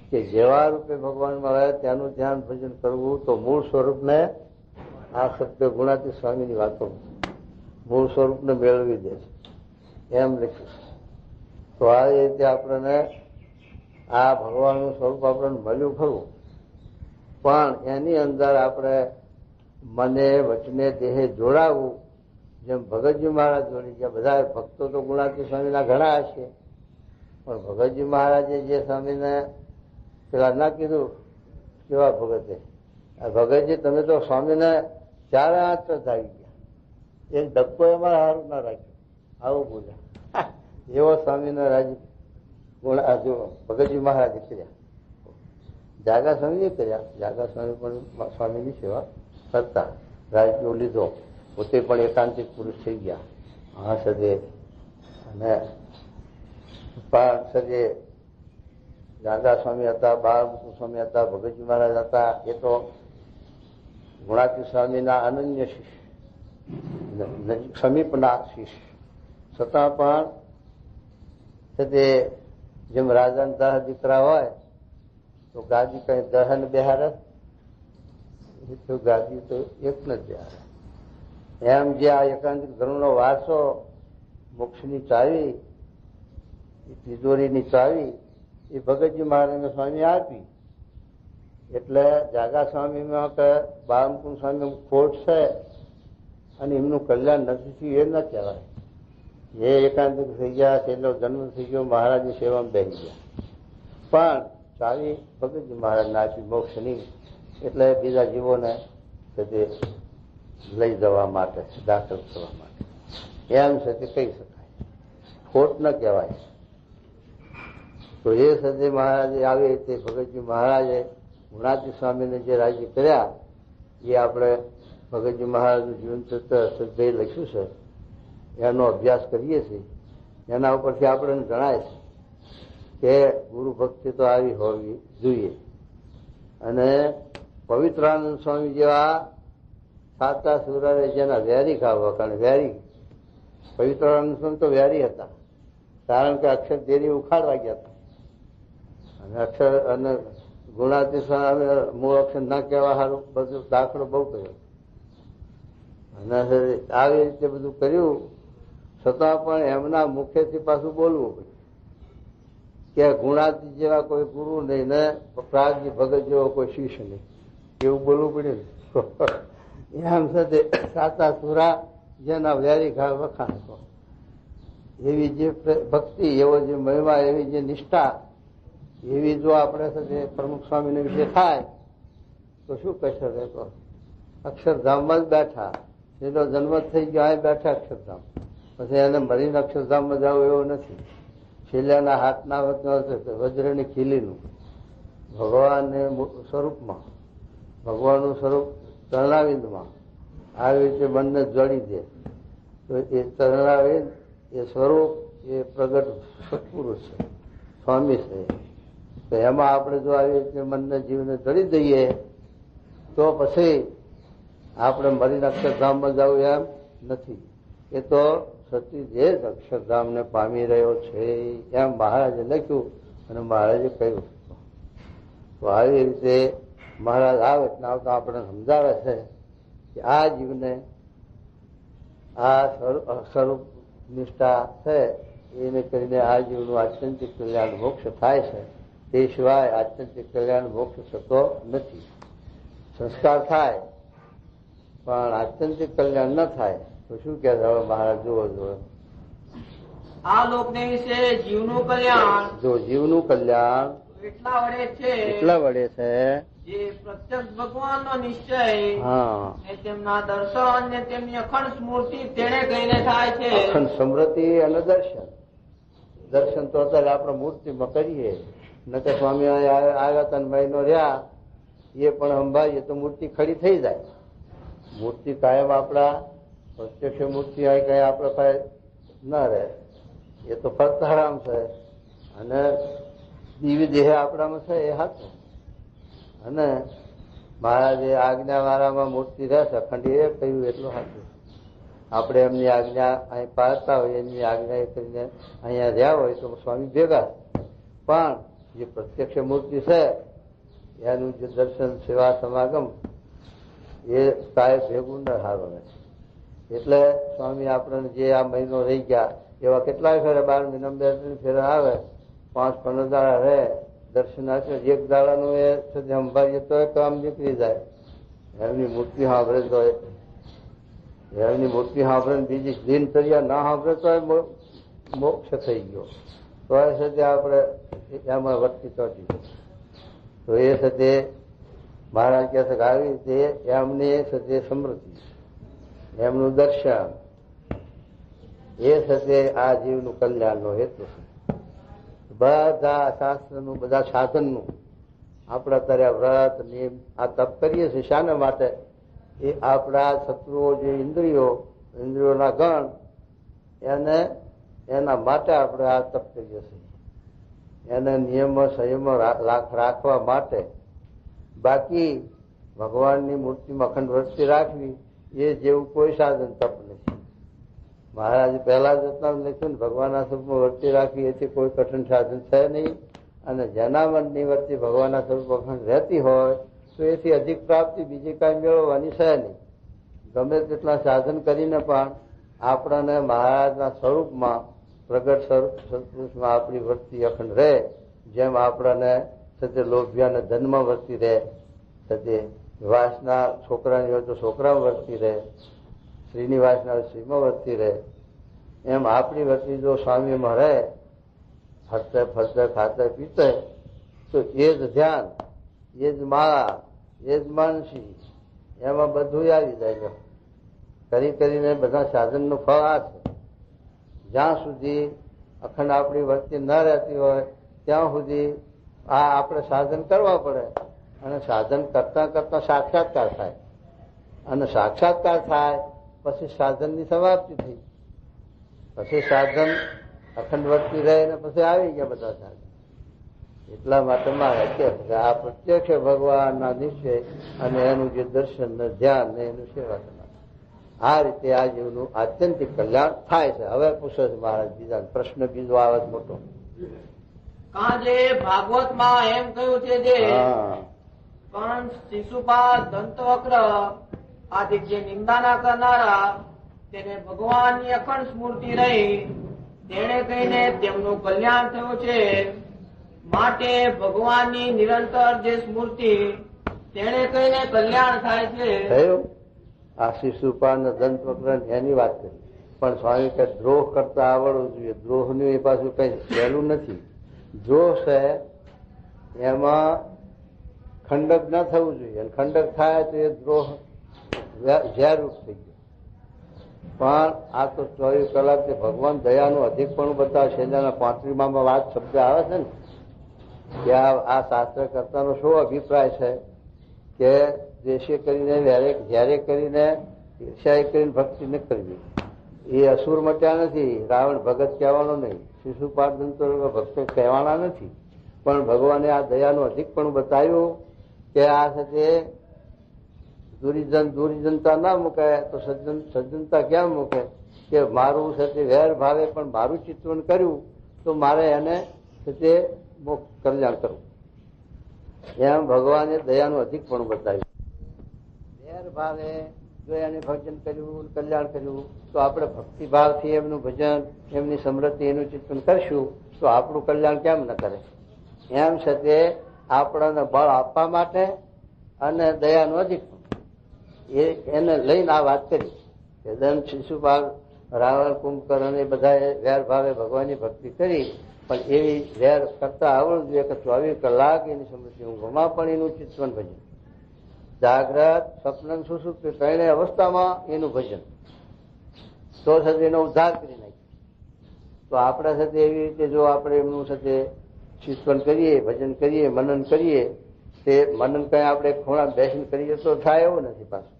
કે જેવા રૂપે ભગવાન મળે ત્યાંનું ધ્યાન ભજન કરવું. તો મૂળ સ્વરૂપને, આ શબ્દ ગુણાતી સ્વામીની વાતો મૂળ સ્વરૂપને મેળવી દે છે એમ લખ્યું. તો આ રીતે આપણને આ ભગવાનનું સ્વરૂપ આપણને મળ્યું ખરું, પણ એની અંદર આપણે મને, વચને, દેહે જોડાવવું. જેમ ભગતજી મહારાજ જોડી ગયા. બધા ભક્તો તો ગુણાતી સ્વામીના ઘણા હશે, પણ ભગતજી મહારાજે જે સ્વામીને પેલા ના કીધું, કેવા ભગતે, ભગતજી તમે તો સ્વામીને 4 હાથ ચઢાવી ગયા, એક ડબ્બો એમાં હારું ના રાખ્યું, આવું બોલ્યા. એવો સ્વામીને રાજી ભગતજી મહારાજે કર્યા. જાગા સ્વામીએ કર્યા. જાગા સ્વામી પણ સ્વામીની સેવા કરતા, રાજ્યો લીધો, પોતે પણ એકાંતિક પુરુષ થઈ ગયા. હા સદે. અને સદે જાગા સ્વામી હતા, બાળમુકુદ સ્વામી હતા, ભગતજી મહારાજ હતા. એ તો ગુણાતી સ્વામીના અનન્ય શિષ્ય, સમીપના શિષ્ય. છતાં પણ સદે જેમ રાજાના 10 દીકરા હોય તો ગાદી કઈ 10 ને બેહારે, તો ગાદી તો એક ને જ બેહારે. એમ જે આ એકાંતિક ધર્મનો વારસો, મોક્ષની ચાવી, તિજોરીની ચાવી એ ભગતજી મહારાજને સ્વામી આપી. એટલે જાગા સ્વામીમાં કે બાળમુકુદ સ્વામી ખોટ છે અને એમનું કલ્યાણ નથી થયું એ ન કહેવાય. એ એકાંતિક થઈ ગયા, છેલ્લો જન્મ થઈ ગયો, મહારાજની સેવામાં બેસી ગયા. પણ ચાવી ભગતજી મહારાજને આપી મોક્ષની, એટલે બીજા જીવોને લઈ જવા માટે, દાખલ કરવા માટે. એમ છે તે કહી શકાય, ખોટ ન કહેવાય. તો એ સદે મહારાજે આવે તે ભગતજી મહારાજે ગુણાતી સ્વામીને જે રાજી કર્યા એ આપણે ભગતજી મહારાજનું જીવન ચરિત્ર શ્રદ્ધેય લખ્યું છે, એનો અભ્યાસ કરીએ છીએ. એના ઉપરથી આપણને જણાય છે કે ગુરુ ભક્તિ તો આવી હોવી જોઈએ. અને પવિત્રાનંદ સ્વામી જેવા સાચા સુરારે જેના વેરી ખાવા, કારણ વેરી પવિત્રાનંદ સ્વામી તો વેરી હતા, કારણ કે અક્ષર દેરી ઉખાડવા ગયા હતા. અને અક્ષર અને ગુણાતી સ્વામી મૂળ અક્ષર ના કહેવા સારું બધું દાખલો બહુ કર્યો. અને આવી રીતે બધું કર્યું, છતાં પણ એમના મુખેથી પાછું બોલવું પડ્યું કે ગુણાતી જેવા કોઈ ગુરુ નહીં ને પ્રાગજી ભગત જેવો કોઈ શિષ્ય નહીં, એવું બોલવું પડ્યું ને. એમ સાથે સાચા સુરા જેના વેરી ઘા વખાણ હતો, એવી જે ભક્તિ, એવો જે મહિમા, એવી જે નિષ્ઠા, એવી જો આપણે સાથે પ્રમુખ સ્વામીને વિશે થાય તો શું કહેશે? રહેતો અક્ષરધામમાં જ બેઠા, એનો જન્મ થઈ ગયો, અહીં બેઠા અક્ષરધામ. પછી એને મરીને અક્ષરધામમાં જવું એવું નથી. છેલ્લાના હાથના વજ્રની ખીલીનું ભગવાનને સ્વરૂપમાં, ભગવાનનું સ્વરૂપ ચરણાવિંદમાં, આવી રીતે મનને જોડી દે તો એ ચરણાવે એ સ્વરૂપ એ પ્રગટ સત્પુરુષ છે, સ્વામી છે. તો એમાં આપણે જો આવી રીતે મનને જીવને જોડી દઈએ તો પછી આપણે મરીને અક્ષરધામમાં જવું એમ નથી. એ તો સતી જે જ અક્ષરધામને પામી રહ્યો છે એમ મહારાજે લખ્યું અને મહારાજે કહ્યું. તો આવી રીતે મહારાજ આવે એટલે આવતા આપણે સમજાવે છે કે આ જીવને આ સ્વરૂપ નિષ્ઠા છે એને કરીને આ જીવનું આત્યંતિક કલ્યાણ મોક્ષ થાય છે. તે સિવાય આત્યંતિક કલ્યાણ મોક્ષ થતો નથી. સંસ્કાર થાય પણ આત્યંતિક કલ્યાણ ન થાય તો શું કે હવે મહારાજ જુઓ આ લોકને વિશે જીવનું કલ્યાણ જો જીવનું કલ્યાણ એટલા વડે છે જે પ્રત્યક્ષ ભગવાનનો નિશ્ચય ને તેમના દર્શન ને તેમની અખંડ સ્મૃતિ તેને કહીને થાય છે. અખંડ સ્મૃતિ અને દર્શન તો અત્યારે આપણે મૂર્તિમાં કરીએ. ન કે સ્વામી આવ્યા હતા મહિનો રહ્યા એ પણ સંભાળીએ તો મૂર્તિ ખડી થઈ જાય. મૂર્તિ કાયમ આપણા પ્રત્યક્ષ મૂર્તિ આવી કઈ આપણે કઈ ન રહે. એ તો ફરતારામ છે અને દિવ્ય દેહ આપણામાં છે એ હાથું. અને મહારાજે આજ્ઞા વાળામાં મૂર્તિ રહેશે અખંડી એ કહ્યું એટલું હાથું. આપણે એમની આજ્ઞા અહીં પાડતા હોય એમની આજ્ઞા એ કરીને અહીંયા રહ્યા હોય તો સ્વામી ભેગા. પણ જે પ્રત્યક્ષ મૂર્તિ છે એનું જે દર્શન સેવા સમાગમ એ સાહેબ ભેગું ન સારું રહે. એટલે સ્વામી આપણને જે આ મહિનો રહી ગયા એવા કેટલાય ફેરે 12 મહિના 2 ફેરા આવે 5-15 દાડા રહે દર્શન આપે. એક દાડાનું એ સંભાળીએ તો કામ નીકળી જાય. એમની મૂર્તિ સાંભળે તો એમની મૂર્તિ સાંભળે બીજી દિનચર્યા ના સાંભળે તો મોક્ષ થઈ ગયો. તો એ સાથે આપણે એમાં વર્તી ચોટી. તો એ સાથે મહારાજ કહે છે કે આવી રીતે એમની સાથે સમૃદ્ધિ એમનું દર્શન એ સાથે આ જીવનું કલ્યાણનો હેતુ છે. બધા શાસ્ત્રનું બધા સાધનનું આપણે અત્યારે વ્રત નિયમ આ તપ કરીએ છીએ શાના માટે? એ આપણા શત્રુઓ જે ઇન્દ્રિયોના ગણ એને એના માટે આપણે આ તપ કરીએ છીએ. એને નિયમો સંયમો રાખવા માટે. બાકી ભગવાનની મૂર્તિમાં અખંડ વૃત્તિ રાખવી એ જેવું કોઈ સાધન તપ નથી. મહારાજ પહેલા જ લખ્યું ને ભગવાનના સ્વરૂપમાં વૃત્તિ રાખવી એથી કોઈ કઠિન સાધન છે નહીં. અને જેના મનની વૃત્તિ ભગવાનના સ્વરૂપ અખંડ રહેતી હોય તો એથી અધિક પ્રાપ્તિ બીજી કાંઈ મેળવવાની છે નહીં. ગમે તેટલા સાધન કરીને પણ આપણને મહારાજના સ્વરૂપમાં પ્રગટ સ્વરૂપ સત્પુરુષમાં આપણી વૃત્તિ અખંડ રહે. જેમ આપણને સતે લોભ્યાને ધનમાં વર્તી રહે, સતે વાસના છોકરાની હોય તો છોકરામાં વર્તી રહે, સ્ત્રીની વાસના હોય સ્ત્રીમાં વર્તી રહે. એમ આપણી વર્તી જો સ્વામીમાં રહે હરતે ફરતે ખાતે પીતે તો એ જ ધ્યાન, એ જ માળા, એ જ માનસી એમાં બધું આવી જાય. કરીને બધા સાધનનું ફળ આ છે. જ્યાં સુધી અખંડ આપણી વૃત્તિ ન રહેતી હોય ત્યાં સુધી આ આપણે સાધન કરવા પડે. અને સાધન કરતા કરતા સાક્ષાત્કાર થાય. અને સાક્ષાત્કાર થાય પછી સાધનની સમાપ્તિ થઈ. પછી સાધન અખંડ વૃત્તિ રહે ને પછી આવી ગયા બધા સાધન. એટલા માટે મારે કે આ પ્રત્યક્ષ ભગવાનના નિશ્ચય અને એનું જે દર્શન ને ધ્યાન ને એનું સેવા કરવાનું આ રીતે આ જીવનું આત્યંતિક કલ્યાણ થાય છે. હવે પૂછે છે મહારાજ બીજા પ્રશ્ન બીજો આવે મોટો. જે ભાગવતમાં એમ કહ્યું છે જે કંસ, શિશુપાલ, દંતવક્ર આદિ જે નિંદાના કરનારા તેને ભગવાનની અખંડ સ્મૃતિ રહી તેને કહીને તેમનું કલ્યાણ થયું છે. માટે ભગવાનની નિરંતર જે સ્મૃતિ તેને કહીને કલ્યાણ થાય છે. આ શિશુપાલ ને દંતવક્ર એની વાત કરી. પણ સ્વામી કે દ્રોહ કરતા આવડવું જોઈએ. દ્રોહનું એ પાછું કઈ સહેલું નથી. દ્રોહ છે એમાં ખંડક ના થવું જોઈએ. ખંડક થાય તો એ દ્રોહ ઝેરરૂપ થઈ ગયો. પણ આ તો 24 કલાક ભગવાન દયાનું અધિકપણું બતાવે છે. એના 35માં વાત શબ્દ આવે છે ને કે આ શાસ્ત્ર કરતાનો શું અભિપ્રાય છે કે દ્વેષે કરીને જ્યારે કરીને ઈર્ષ્યા કરીને ભક્તિ ન કરવી. એ અસુર મટ્યા નથી, રાવણ ભગત કહેવાનો નહીં, શિશુપાળ દંતો ભક્તો કહેવાના નથી. પણ ભગવાને આ દયાનું અધિકપણું બતાવ્યું કે આ સાથે દુર્જનતા ના મૂકે તો સજ્જનતા કેમ મૂકે? કે મારું સાથે વેર ભાવે પણ મારું ચિત્રણ કર્યું તો મારે એને સાથે કલ્યાણ કરવું. એમ ભગવાને દયાનું અધિકપણું બતાવ્યું. વેર ભાવે જો એને ભજન કર્યું, કલ્યાણ કર્યું, તો આપણે ભક્તિભાવથી એમનું ભજન, એમની સમૃદ્ધિ, એનું ચિંતન કરશું તો આપણું કલ્યાણ કેમ ન કરે? એમ સાથે આપણને બળ આપવા માટે અને દયાનું અધિક એને લઈને આ વાત કરી કે દંત, શિશુપાલ, રાવણ, કુંભકર્ણ એ બધા વેર ભાવે ભગવાનની ભક્તિ કરી, પણ એવી વેર કરતા આવડવું જોઈએ કે 24 કલાક એની સમૃદ્ધિ ઊંઘમાં પણ એનું ચિંતન ભજન, જાગ્રત, સ્વપ્ન, સુષુપ્તિ ત્રણેય અવસ્થામાં એનું ભજન, તો સાથે એનો ઉદ્ધાર કરી નાખીએ. તો આપણા સાથે એવી રીતે જો આપણે એમનું સાથે ચિંતન કરીએ, ભજન કરીએ, મનન કરીએ, તે મનન કઈ આપણે ખૂણા બેસીને કરીએ તો થાય એવું નથી. પાછું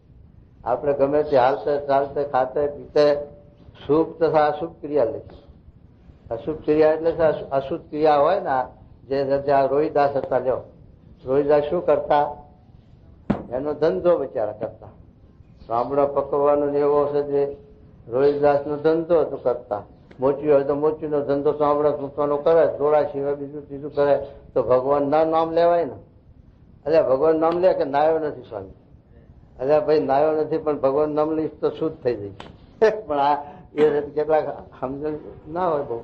આપણે ગમે તે હાલતે ચાલતે ખાતે પીતે શુભ તથા અશુભ ક્રિયા લખી. અશુભ ક્રિયા એટલે અશુદ્ધ ક્રિયા હોય ને, જે રોહિદાસ હતા, લ્યો, રોહિદાસ શું કરતા? એનો ધંધો બચારા કરતા, સાંભળો પકવવાનો એવો છે જે રોહિદાસ નો ધંધો તો કરતા. મોચી હોય તો મોચીનો ધંધો સાંભળો મૂકવાનો કરે, દોડા સિવાય બીજું ત્રીજું કરે તો ભગવાન ના નામ લેવાય ને? અલ્યા ભગવાન નામ લે કે નાયો નથી સ્વામી? અલ્યા ભાઈ નાયો નથી, પણ ભગવાન નામ લઈશ તો શુદ્ધ થઈ જઈશ. પણ આ એ કેટલાક સમજણ ના હોય બહુ,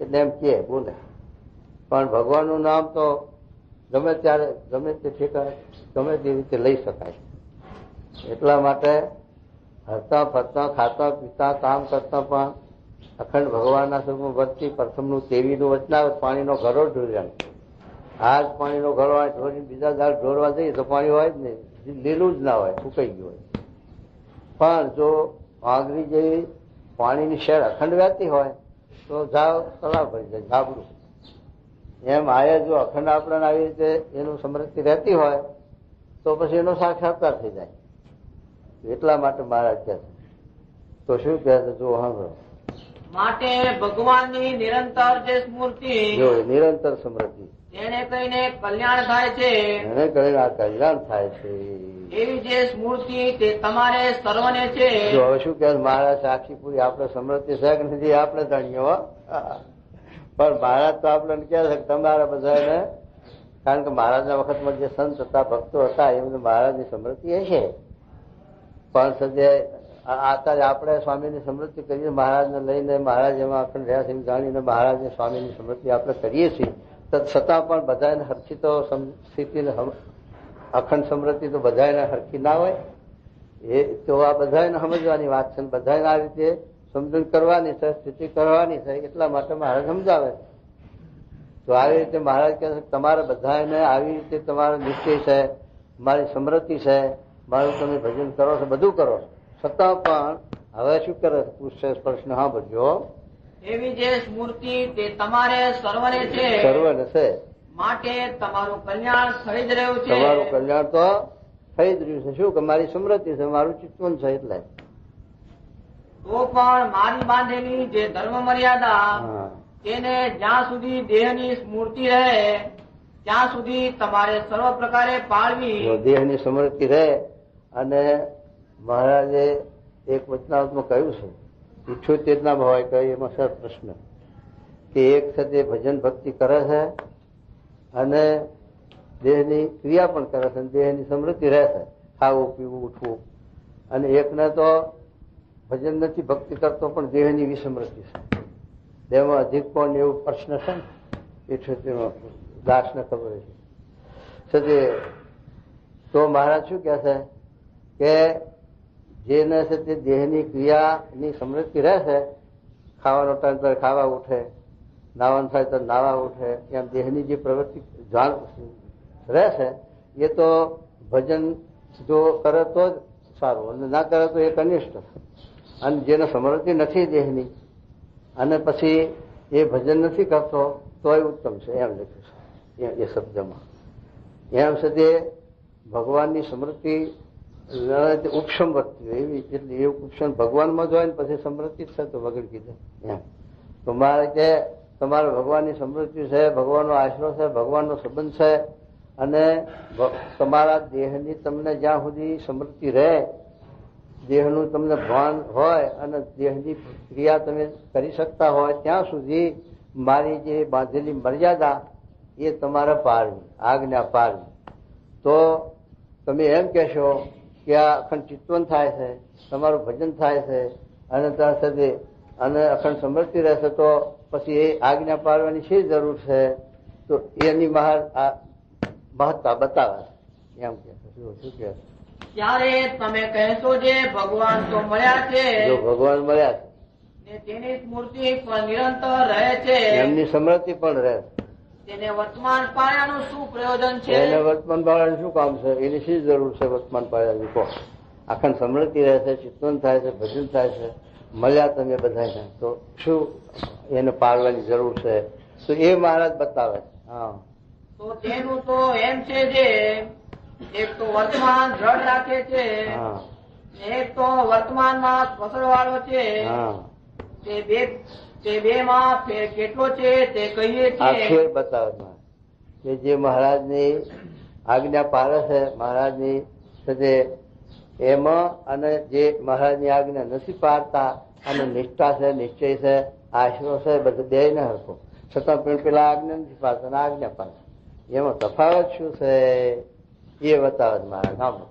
એટલે એમ કે બોલે. પણ ભગવાનનું નામ તો ગમે ત્યારે, ગમે તે ઠેકાણે, ગમે તે રીતે લઈ શકાય. એટલા માટે હરતા ફરતા, ખાતા પીતા, કામ કરતા પણ અખંડ ભગવાનના સ્વરૂપમાં વર્તી પ્રથમનું તેવીનું વચનાવત પાણીનો ઘરો ઢોર્યા. આજ પાણીનો ઘરો ઢોરી બીજા દાળ ઢોરવા જઈએ તો પાણી હોય જ નહીં, લીલું જ ના હોય, ફૂંકાઈ ગયું હોય. પણ જો આંગળી જેવી પાણીની શેર અખંડ વહેતી હોય તો ઝાવ તળાવ ભરી જાય, ઝાબડું. એમ આયા જો અખંડ આપણને આવી રીતે એનું સમૃદ્ધિ રહેતી હોય તો પછી એનો સાક્ષાત્કાર થઈ જાય. એટલા માટે મહારાજ કહે છે. તો શું કહે છે? જો સાંભળો, માટે ભગવાનની નિરંતર જે સ્મૃતિ, જો નિરંતર સમૃદ્ધિ, એને કહીને કલ્યાણ થાય છે, એને કરીને આ કલ્યાણ થાય છે. એવી જે સ્મૃતિ તે તમારે સર્વને છે. જો હવે શું કહે મહારાજ? સાક્ષી પૂરી આપણે સમૃદ્ધિ છે કે નથી આપણે જાણીએ, પણ મહારાજ તો આપણને કહે છે કે તમારા બધાને, કારણ કે મહારાજના વખતમાં જે સંત હતા, ભક્તો હતા, એમને મહારાજની સમૃદ્ધિ હશે. પણ સદે અત્યારે આપણે સ્વામીની સમૃદ્ધિ કરીએ, મહારાજને લઈને, મહારાજ એમાં અખંડ રહ્યા છે જાણીને મહારાજની સ્વામીની સમૃદ્ધિ આપણે કરીએ છીએ. છતાં પણ બધાને હરખી તો સ્થિતિ, અખંડ સમૃદ્ધિ તો બધાને હરખી ના હોય. એ તો આ બધાને સમજવાની વાત છે, બધાને આ રીતે સમજણ કરવાની છે, સ્થિતિ કરવાની છે. એટલા માટે મહારાજ સમજાવે. તો આવી રીતે મહારાજ કહે છે તમારે બધાને આવી રીતે તમારો નિશ્ચય છે, મારી સમૃદ્ધિ છે, મારું તમે ભજન કરો છો, બધું કરો, છતાં પણ હવે શું કરે? પૂછશે પ્રશ્ન. હા ભજો, એવી જે સ્મૃતિ તે તમારે સર્વને છે, સર્વને છે, માટે તમારું કલ્યાણ થઈ જ રહ્યું છે. તમારું કલ્યાણ તો થઈ જ રહ્યું છે. શું કે મારી સમૃદ્ધિ છે, મારું ચિત્તવન છે. એટલે તો પણ મારી બાંધેલી જે ધર્મ મર્યાદા, તેને જ્યાં સુધી દેહની સ્મૃતિ રહે ત્યાં સુધી તમારે સર્વ પ્રકારે પાળવી. દેહની સમૃદ્ધિ રહે. અને મહારાજે એક વચનાવતમાં કહ્યું છે, પૂછ્યું તેટલા હોય કહ્યું, એમાં સર પ્રશ્ન કે એક સાથે ભજન ભક્તિ કરે છે અને દેહની ક્રિયા પણ કરે છે, દેહની સમૃદ્ધિ રહે છે, ખાવું પીવું ઉઠવું. અને એકને તો ભજન નથી, ભક્તિ કરતો પણ દેહની વિસમૃદ્ધિ છે. દેહમાં અધિક કોણ એવું પ્રશ્ન છે ને, એટલે તેમાં દાસને ખબર છે. તો મહારાજ શું કહે છે કે જેને છે તે દેહની ક્રિયાની સમૃદ્ધિ રહેશે, ખાવાનો ટાઈમ પર ખાવા ઉઠે, નાવાનું થાય તો નાવા ઉઠે, એમ દેહની જે પ્રવૃત્તિ રહેશે એ તો ભજન જો કરે તો જ સારું, અને ના કરે તો એ કનિષ્ઠ. અને જેને સમૃદ્ધિ નથી દેહની અને પછી એ ભજન નથી કરતો તો એ ઉત્તમ છે, એમ લખ્યું છે એ શબ્દમાં. એમ છે તે ભગવાનની સમૃદ્ધિ ઉપસમૃત્યુ એવી એટલે એ ઉપસમ ભગવાનમાં જોય ને પછી સમૃદ્ધિ જ થતો વગર કીધું એમ. તો મારે કે તમારે ભગવાનની સમૃદ્ધિ છે, ભગવાનનો આશરો છે, ભગવાનનો સંબંધ છે, અને તમારા દેહની તમને જ્યાં સુધી સમૃદ્ધિ રહે, દેહનું તમને ભાન હોય અને દેહની ક્રિયા તમે કરી શકતા હોય ત્યાં સુધી મારી જે બાંધેલી મર્યાદા એ તમારે પાળવી, આજ્ઞા પાળવી. તો તમે એમ કહેશો કે આ અખંડ ચિંતન થાય છે, તમારું ભજન થાય છે, અને ત્યાં સુધી અને અખંડ સમૃદ્ધિ રહેશે, તો પછી એ આજ્ઞા પાળવાની શી જરૂર છે? તો એની મહત્તા બતાવે એમ કે શું કે ત્યારે તમે કહેશો જે ભગવાન તો મળ્યા છે, જો ભગવાન મળ્યા છે ને તેની સ્મૃતિ પણ નિરંતર રહે છે, એમની સમૃદ્ધિ પણ રહે, તેને વર્તમાન પાળ્યાનું શું પ્રયોજન છે? એને વર્તમાન પાળ્યાનું શું કામ છે? એની શી જરૂર છે વર્તમાન પાળ્યાની? કહો. અખંડ સમૃદ્ધિ રહે છે, ચિંતન થાય છે, ભજન થાય છે, મળ્યા તમે બધા, તો શું એને પાળવાની જરૂર છે? તો એ મહારાજ બતાવે. હા, તો તેનું તો એમ છે જે એક તો વર્તમાન દ્રઢ રાખે છે, હા, એક તો વર્તમાનમાં ફસડવાળો છે. હા, તે બે માં ફેર કેટલો છે તે કહીએ આ છીએ. ફેર બતાવે કે જે મહારાજની આજ્ઞા પાળે છે, મહારાજની સાથે એમાં, અને જે મહારાજની આજ્ઞા નથી પાડતા, અને નિષ્ઠા છે, નિશ્ચય છે, આશરો છે, બધું બે ને હરખો, છતાં પણ પેલા આજ્ઞા નથી પાડતા અને આજ્ઞા પાડતા, એમાં તફાવત શું છે એ બતાવે મહારાજ. હા,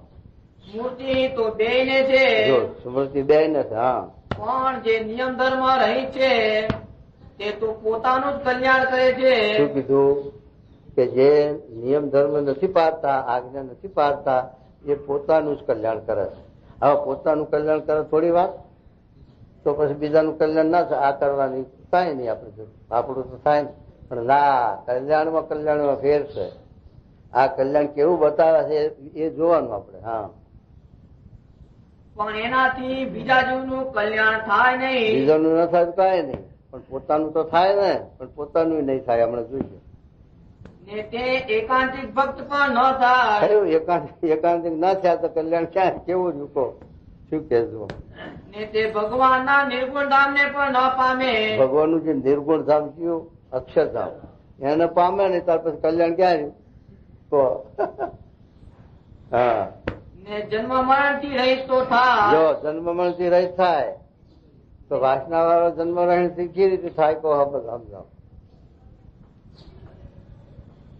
સ્મૃતિ તો બે ને છે, જો સ્મૃતિ બે નથી. હા, પણ જે નિયમ ધર્મ રહી છે તે તો પોતાનું જ કલ્યાણ કરે છે. શું કીધું? કે જે નિયમ ધર્મ નથી પાડતા, આજ્ઞા નથી પાડતા, એ પોતાનું જ કલ્યાણ કરે છે. હવે પોતાનું કલ્યાણ કરે થોડી વાર, તો પછી બીજાનું કલ્યાણ ના થાય. આ કરવાની થાય નહીં, આપણે આપણું તો થાય ને, પણ ના, કલ્યાણમાં ફેર છે. આ કલ્યાણ કેવું બતાવે છે એ જોવાનું આપણે. હા, પણ એનાથી બીજા જીવનું કલ્યાણ થાય નહીં. બીજાનું ન થાય તો કાંઈ નહીં, પણ પોતાનું તો થાય ને, પણ પોતાનું નહીં થાય. હમણાં જોઈએ ને તે એકાંતિક ભક્ત પણ ન થાય. એકાંતિક ના થયા તો કલ્યાણ ક્યાં કેવું રૂકો? શું કહેજો? ને તે ભગવાનના નિર્ગુણ ધામ ને પણ ન પામે. ભગવાનનું જે નિર્ગુણ ધામ કયું? અક્ષરધામ. એને પામે નહીં ત્યાર પછી કલ્યાણ ક્યાં રહ્યું? તો હા, ને જન્મ મરણ થી રહિત તો થાય. જો જન્મ મરણ થી રહિત થાય તો વાસના વાળો જન્મ મરણ થી કેવી રીતે થાય? કહો સમજાવો.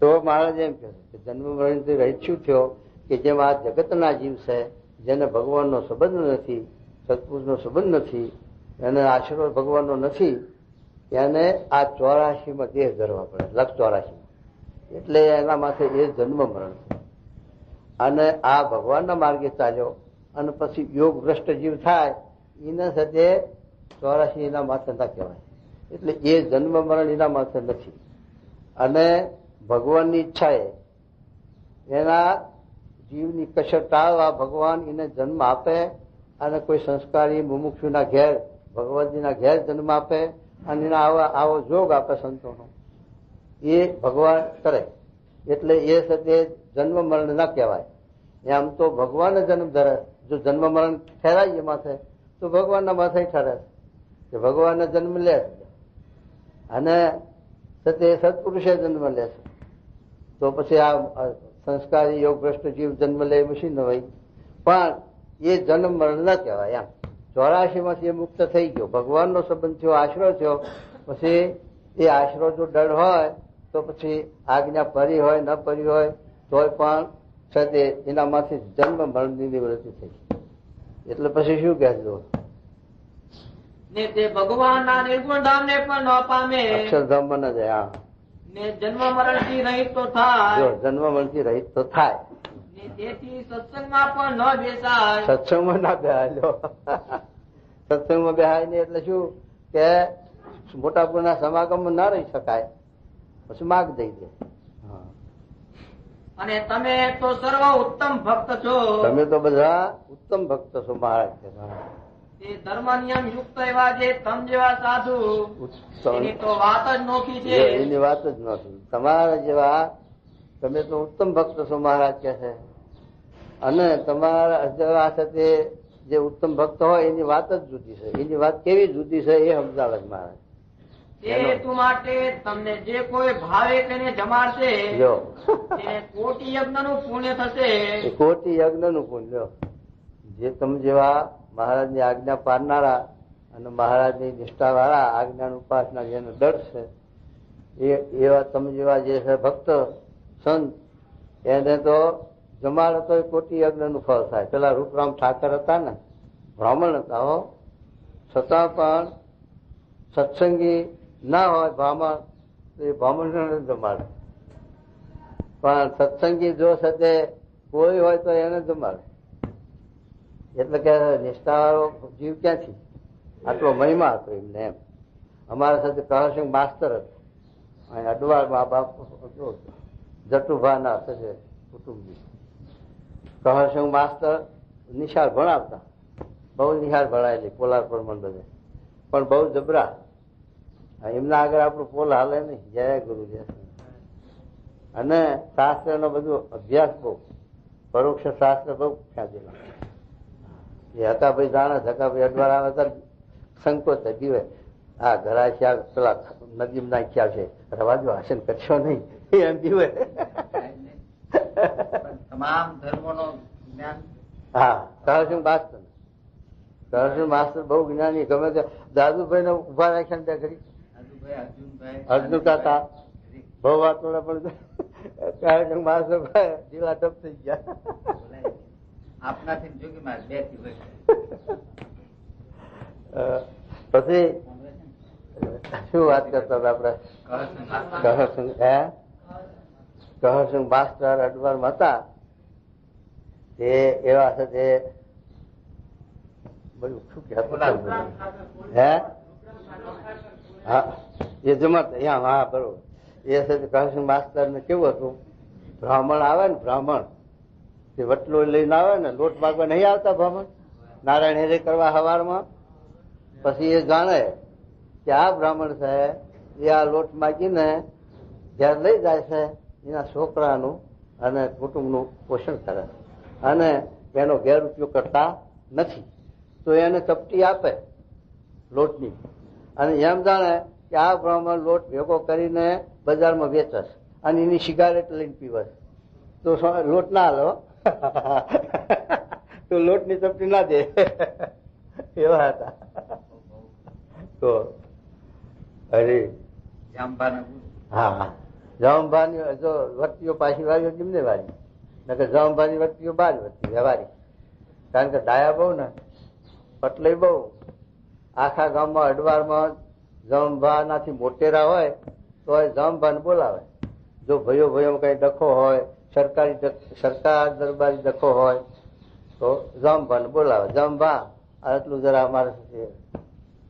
તો મહારાજ એમ કહે છે જન્મ મરણ થી રહિત શું થયો? કે જેમ આ જગતના જીવ છે, જેને ભગવાનનો સંબંધ નથી, સત્પુરુષનો સંબંધ નથી, એને આશરો ભગવાનનો નથી, એને આ 84માં દેહ ધરવા પડે, લક્ષ 84. એટલે એના માથે એ જન્મ મરણ છે. અને આ ભગવાનના માર્ગે ચાલ્યો અને પછી યોગ ભ્રષ્ટ જીવ થાય, એના સાથે 84 એના માથે ના કહેવાય. એટલે એ જન્મ મરણ એના માથે નથી. અને ભગવાનની ઈચ્છાએ એના જીવની કસર ટાળવા ભગવાન એને જન્મ આપે, અને કોઈ સંસ્કારી મુમુક્ષુના ઘેર, ભગવતજીના ઘેર જન્મ આપે, અને એના આવો જોગ આપે સંતોનો, એ ભગવાન કરે. એટલે એ સાથે જન્મ મરણ ના કહેવાય. એમ તો ભગવાન જન્મ ધરે. જો જન્મ મરણ ઠેરાય એ માથે તો ભગવાનના માથે ઠરે કે ભગવાનને જન્મ લે, અને સાથે સત્પુરુષે જન્મ લે છે. તો પછી આ સંસ્કારી યોગ ભ્રષ્ટ જીવ જન્મ લે પછી ન હોય, પણ એ જન્મ મરણ ના કહેવાય. એમ 84 માંથી એ મુક્ત થઈ ગયો, ભગવાનનો સંબંધ થયો, આશરો થયો. પછી એ આશરો જો ડર હોય તો પછી આજ્ઞા પરી હોય ન પરી હોય તોય પણ સાથે એનામાંથી જન્મ મરણની નિવૃત્તિ થઈ. એટલે પછી શું કહેજો? ને તે ભગવાનના નિર્ગુણ ધામ ને પણ ન પામે. અક્ષરધામમાં ન જાય. હા, ને જન્મ મરણ થી રહિત તો થાય. જો જન્મ મરણ થી રહિત તો થાય. ને તેથી સત્સંગમાં પણ ન બેસાય. સત્સંગમાં ના બેહાય. સત્સંગમાં બેહાય નહીં એટલે શું કે મોટા પુરના સમાગમમાં ના રહી શકાય, પછી માગ દઈ દે. અને તમે તો સર્વ ઉત્તમ ભક્ત છો. તમે તો બધા ઉત્તમ ભક્ત છો મહારાજ. તે ધર્મ નિયમ યુક્ત એવા જે તમ જેવા સાધુ, એની તો વાત જ નોખી છે. એની વાત જ નથી. તમારા જેવા તમે તો ઉત્તમ ભક્ત છો મહારાજ કે છે. અને તમારા જેવા સાથે જે ઉત્તમ ભક્ત હોય એની વાત જ જુદી છે. એની વાત કેવી જુદી છે એ સમજાવે મારે. તે હેતુ માટે તમને જે કોઈ ભાવે તેને જમાડશે જો તેને કોટી યજ્ઞનું પુણ્ય થશે. એ કોટી યજ્ઞનું પુણ્ય. જે તમે જેવા મહારાજની આજ્ઞા પાડનારા અને મહારાજની નિષ્ઠા વાળા આજ્ઞાનું ઉપાસના જેનો દળ છે એવા તમે જેવા જે છે ભક્ત સંત એને તો જમાડે તો કોટી યજ્ઞનું ફળ થાય. પેલા રૂપરામ ઠાકર હતા ને, બ્રાહ્મણ હતા હો, છતાં પણ સત્સંગી ના હોય બ્રાહ્મણ તો એ બ્રાહ્મણ જમાડે. પણ સત્સંગી જો સાથે કોઈ હોય તો એને જમાડે. એટલે કે નિષ્ઠાવાળો જીવ ક્યાંથી આટલો મહિમા હતો એમને એમ. અમારા સાથે કહરસિંહ માસ્તર હતો અડવાળ મા બાપ જટુભા ના થશે કુટુંબી. કહરસિંહ માસ્તર નિશાળ ભણાવતા, બહુ નિશાળ ભણાયેલી પોલાર પરમણ બધે, પણ બહુ જબરા. એમના આગળ આપણું પોલ હાલે નહીં. જય ગુરુ જય. અને શાસ્ત્ર નો બધું અભ્યાસ બહુ, પરોક્ષ શાસ્ત્ર બહુ ખ્યાદેલા. એ હતા ભાઈ જાણે ધકાભાઈ અડવાર આવે ત્યારે સંકોચ જીવે. હા ઘરા ખ્યાલ પેલા નદીમ ના ખ્યાલ છે રવાજો હાસન કરશો નહીં એમ જીવે. તમામ ધર્મોનો જ્ઞાન. હા કહરસિંહ માસ્તર, કહરસિંહ માસ્તર બહુ જ્ઞાની. ગમે તે દાદુભાઈ ને ઉભા રાખ્યા ત્યાં ઘડી અર્જુન કાકા બહુ વાત પણ કહરસિંહ માસ્તર ઢીલા ટપ થઈ ગયા. આપનાથી જોગી માર બે થી પછી શું વાત કરતા હતા આપડે? કહરસિંહ માસ્ટર અડવારમાં હતા તે એવા છે તે બધું શું કહેતા હે હા એ જમત હા બરોબર. એ છે કહરસિંહ માસ્ટર ને કેવું હતું, બ્રાહ્મણ આવે ને બ્રાહ્મણ તે વટલો લઈને આવે ને, લોટ માગવા નહીં આવતા બ્રાહ્મણ નારાયણ હેરે કરવા સવારમાં. પછી એ જાણે કે આ બ્રાહ્મણ છે એ આ લોટ માગીને જયારે લઈ જાય છે એના છોકરાનું અને કુટુંબનું પોષણ કરે અને એનો ગેરઉપયોગ કરતા નથી, તો એને ચપટી આપે લોટની. અને એમ જાણે કે આ બ્રાહ્મણ લોટ ભેગો કરીને બજારમાં વેચે અને એની સિગારેટ લઈને પીવે તો લોટ ના લો તો લોટની ચપટી ના દે. એવા હતા. તો અરે હા જમભાની જો વસ્તીઓ પાછી વાળી કેમને વાળી જમભાની વસ્તીઓ બાર વસ્તી વ્યવહારી. કારણ કે ડાયા બહુ ને પટલે બહુ. આખા ગામમાં અડવારમાં જમભાનાથી મોટેરા હોય તો જમભાને બોલાવે. જો ભયો ભયો કઈ ડખો હોય, સરકાર દરબારી ડખો હોય તો જમભાને બોલાવે. જમભા આટલું જરા અમારે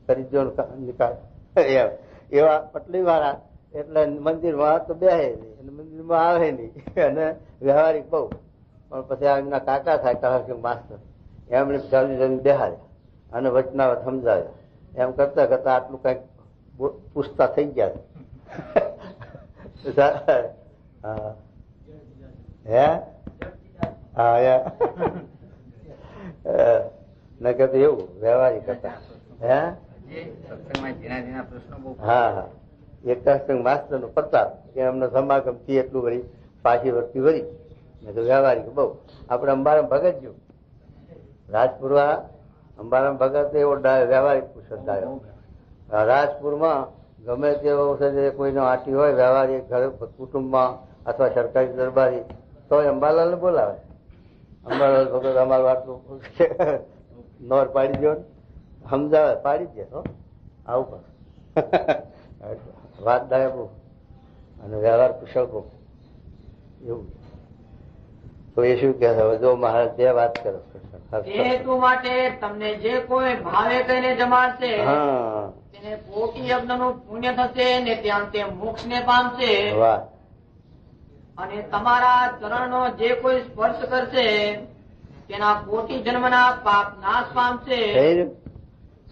કરી દો નિકાલ એમ. એવા પટલી વાળા એટલે મંદિરમાં તો બેસે નહીં, મંદિરમાં આવે નહીં અને વ્યવહારિક બહુ. પણ પછી એમના કાકા થાય કહરસિંહ માસ્તર, એમણે જલ્દી જલ્દી બેહાડ્યા અને વચનાવત સમજાવ્યા. એમ કરતા કરતા આટલું કઈક પૂછતા થઈ ગયા. હે હા ન કહેતું એવું વ્યવહારિક હતા. હે હા હા એ કહરસિંહ માસ્ટર નો પ્રતાપ કે એમનો સમાગમ થી એટલું વળી પાછી વર્તી વળી. વ્યવહારિક બહુ. આપડે અંબારામ ભગત જો રાજપુર અંબારામ ભગત એવો વ્યવહારિક શ્રદ્ધાયો. રાજપુરમાં ગમે તેવો કોઈનો આટી હોય વ્યવહારિક ઘર કુટુંબમાં અથવા સરકારી દરબારી તો અંબાલાલ ને બોલાવે. અંબાલાલ ભગત અમારું આટલું નોર પાડી દો સમજાવે, પાડી દે આવું વાત દાય બહુ અને વ્યવહાર કુશળ બહુ એવું. તો એ શું કે જો મહારાજ બે વાત કરો હેતુ માટે તમને જે કોઈ ભાવે કહીને જમાડશે તેને કોટી યજ્ઞ નું પુણ્ય થશે ને ત્યાં તે મોક્ષ ને પામશે. વાહ. અને તમારા ચરણ નો જે કોઈ સ્પર્શ કરશે તેના કોટી જન્મના પાપ નાશ પામશે.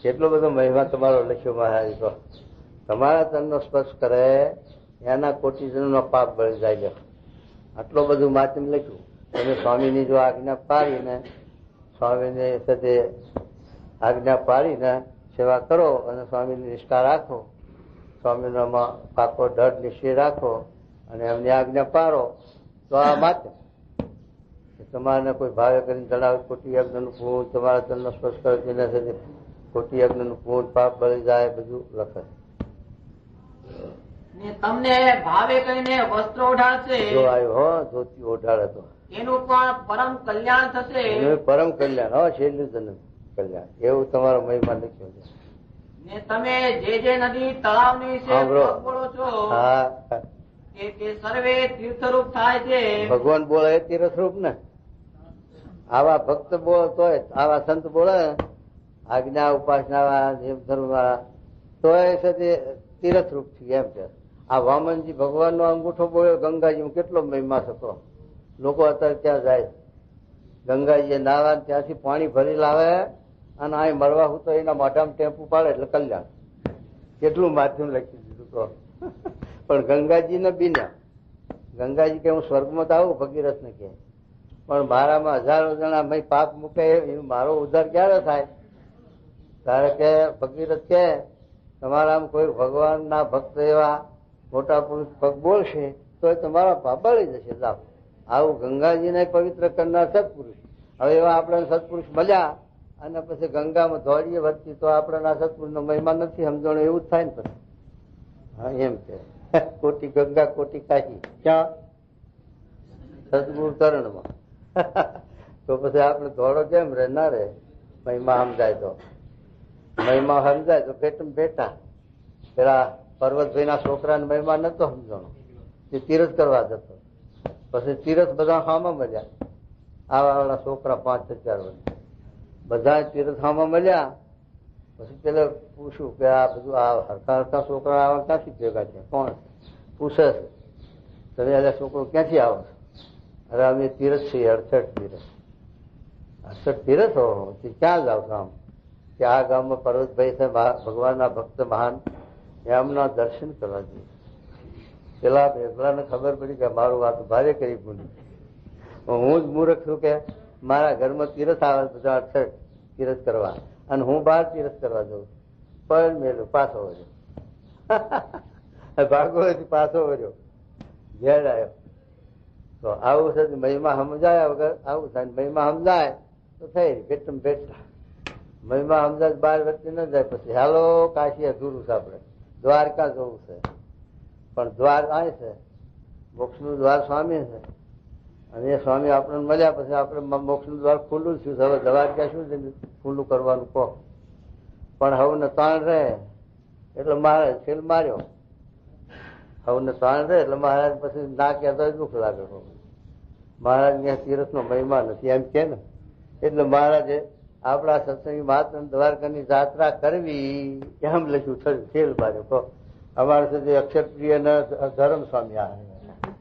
કેટલો બધો મહિમા તમારો લખ્યો મહારાજ. તો તમારા ચરણ નો સ્પર્શ કરે એના કોટી જન્મ નો પાપ બળી જાય. આટલો બધું માધ્યમ લખ્યું. તમે સ્વામીની જો આજ્ઞા પાડીને સ્વામીને સાથે આજ્ઞા પાડીને સેવા કરો અને સ્વામીની નિષ્ઠા રાખો, સ્વામીનામાં પાકો દઢ નિશ્ચય રાખો અને એમની આજ્ઞા પાડો તો આ માત્ર તમારે કોઈ ભાવે કરીને જણાવે કોટી યજ્ઞનું પૂર્ણ, તમારા તનનો સ્પર્શ કરે તેના સાથે કોટી યજ્ઞનું પૂર્ણ પાપ બળી જાય, બધું લખે. તમને ભાવે કરીને વસ્ત્ર ઓઢાડશે, જો આવ્યો હો ધોતી ઓઢાડે તો એનું પણ પરમ કલ્યાણ થશે. એનું પરમ કલ્યાણ, હો છેલ્લું જન્મ કલ્યાણ, એવું તમારો મહિમા લખ્યો છે. ને તમે જે નદી તળાવની છે બોલો છો, હા, કે સર્વે તીર્થરૂપ થાય છે. ભગવાન બોલે એ તીર્થરૂપ ને. આવા ભક્ત બોલે તોય, આવા સંત બોલે આજ્ઞા ઉપાસના વાળા નિયમ ધર્મ વાળા તોય છે તે તીર્થરૂપ થી એમ કે. આ વામનજી ભગવાન નો અંગૂઠો બોલ્યો ગંગાજી કેટલો મહિમા થતો. લોકો અત્યારે ત્યાં જાય ગંગાજી નાવા, ત્યાંથી પાણી ભરી લાવે અને અહીં મળવા હું તો એના મોઢામાં ટેમ્પુ પાડે એટલે કલ્યાણ. કેટલું માધ્યમ લખી દીધું તો. પણ ગંગાજી ને બીને ગંગાજી કે હું સ્વર્ગમાં તો આવું ભગીરથ ને કે, પણ મારામાં હજારો જણા પાપ મૂકે મારો ઉદ્ધાર ક્યારે થાય? ત્યારે કે ભગીરથ કે તમારામાં કોઈ ભગવાન ના ભક્ત એવા મોટા પુરુષ પગ બોલશે તો તમારા પાપ બળી જશે. જાઓ, આવું ગંગાજીને પવિત્ર કરનાર સત્પુરુષ. હવે એવા આપણે સત્પુરુષ મળ્યા અને પછી ગંગામાં દોડીએ વચ્ચે તો આપણા સત્પુરુષ નો મહિમા નથી સમજણ, એવું જ થાય ને પછી. હા, એમ કે કોટી ગંગા કોટી કાશી ક્યાં? સદગુરુ તરણમાં. તો પછી આપણે ધોળો કેમ રે ના રે? મહિમા સમજાય તો, મહિમા સમજાય તો પેટમ બેટા. પેલા પર્વતભાઈ ના છોકરાને મહિમા નતો સમજણો, તે તીરથ કરવા જતો. પછી તીરથ બધા હામાં મળ્યા, આવા વાળા છોકરા 5-4 વર્ષ બધા તીરથ હામાં મળ્યા. પછી પેલા પૂછ્યું કે આ બધું આ હરખા હરખા છોકરા આવા ક્યાંથી ભેગા છે? કોણ પૂછે છે? તમે એટલે છોકરો ક્યાંથી આવો છો? અરે અમે તીરથ છીએ, 68 તીરથ. 68 તીરથ હો, ક્યાં જાવ છો? આમ કે આ ગામમાં પર્વતભાઈ છે ભગવાનના ભક્ત મહાન, એમના દર્શન કરવા જોઈએ. પેલા ભેગલાને ખબર પડી કે મારું વાત ભારે કરી ભૂલી. હું જ મૂર્ખ છું કે મારા ઘરમાં તીરથ આવે બધા 68 તીરથ કરવા અને હું બહાર તીરથ કરવા જાઉં. પણ મેલું પાછો વર્યો, ભાગો પાછો વર્યો, ઘેર આવ્યો. તો આવું છે મહિમા સમજાયા વગર આવું થાય. મહિમા સમજાય તો થઈ ભેટમ ભેટા. મહિમા સમજાય બહાર વચ્ચે ન જાય. પછી હાલો કાશી અધૂરું છે, આપણે દ્વારકા જવું છે. પણ દ્વાર આ છે, મોક્ષનું દ્વાર સ્વામી છે અને એ સ્વામી આપણને મળ્યા પછી આપણે મોક્ષનું દ્વાર ખુલ્લું થયું. હવે દ્વારકા શું છે ખુલ્લું કરવાનું કહો? પણ હવને તાણ રહે એટલે મહારાજ ફેલ માર્યો. હવને તાણ રહે એટલે મહારાજ પછી ના કહેતા દુઃખ લાગે. મહારાજ ત્યાં તીરથ નો મહિમા નથી એમ કે ને, એટલે મહારાજે આપણા સત્સંગી માત્ર દ્વારકાની યાત્રા કરવી એમ લખ્યું, ફેલ માર્યો. કહો અમારે સુધી અક્ષરપ્રિય ધર્મ સ્વામી આવ્યા,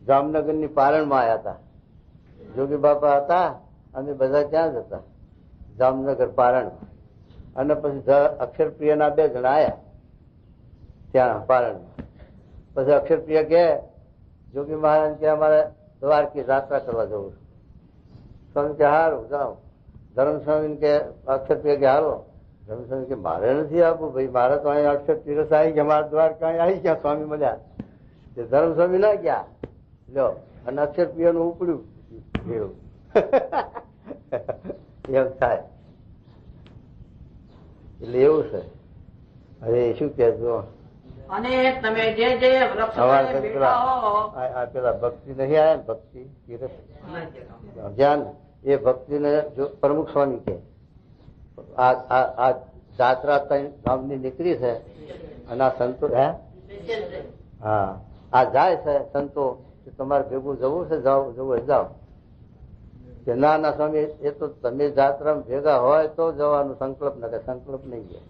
જામનગર ની પારણમાં આવ્યા હતા. જોગી બાપા હતા, અમે બધા ત્યાં જ હતા જામનગર પારણમાં. અને પછી અક્ષરપ્રિય ના 2 જણા આવ્યા ત્યાં પારણમાં. પછી અક્ષરપ્રિય કે જોગી મહારાજ કે અમારે દ્વારકી યાત્રા કરવા જવું. સ્વામી કે હારું જાઓ. ધર્મસ્વામી કે અક્ષરપ્રિય કે હાલો. ધર્મસ્વામી કે મારે નથી આપવું ભાઈ, મારે તો અહીંયા 68 તીરથ આવી ગયા, મારા દ્વારકા આવી ગયા સ્વામી મળ્યા. ધર્મસ્વામી ના ગયા લ્યો, અને અક્ષરપ્રિય નું ઉપડ્યું એવું. એમ થાય એટલે એવું છે. હવે શું કેજો? અને તમે જે વૃક્ષ પેલા ભક્તિ નહીં આયા ને, ભક્તિ તીરથ ધ્યાન, એ ભક્તિને જો પ્રમુખ સ્વામી કે આ જાત્રા ગામની નીકળી છે અને આ સંતો હા આ જાય છે સંતો, તમારે ભેગું જવું છે, જવું જાઓ. કે ના સ્વામી એ તો તમે જાત્રામાં ભેગા હોય તો જવાનું, સંકલ્પ ના કે સંકલ્પ નહીં જાય.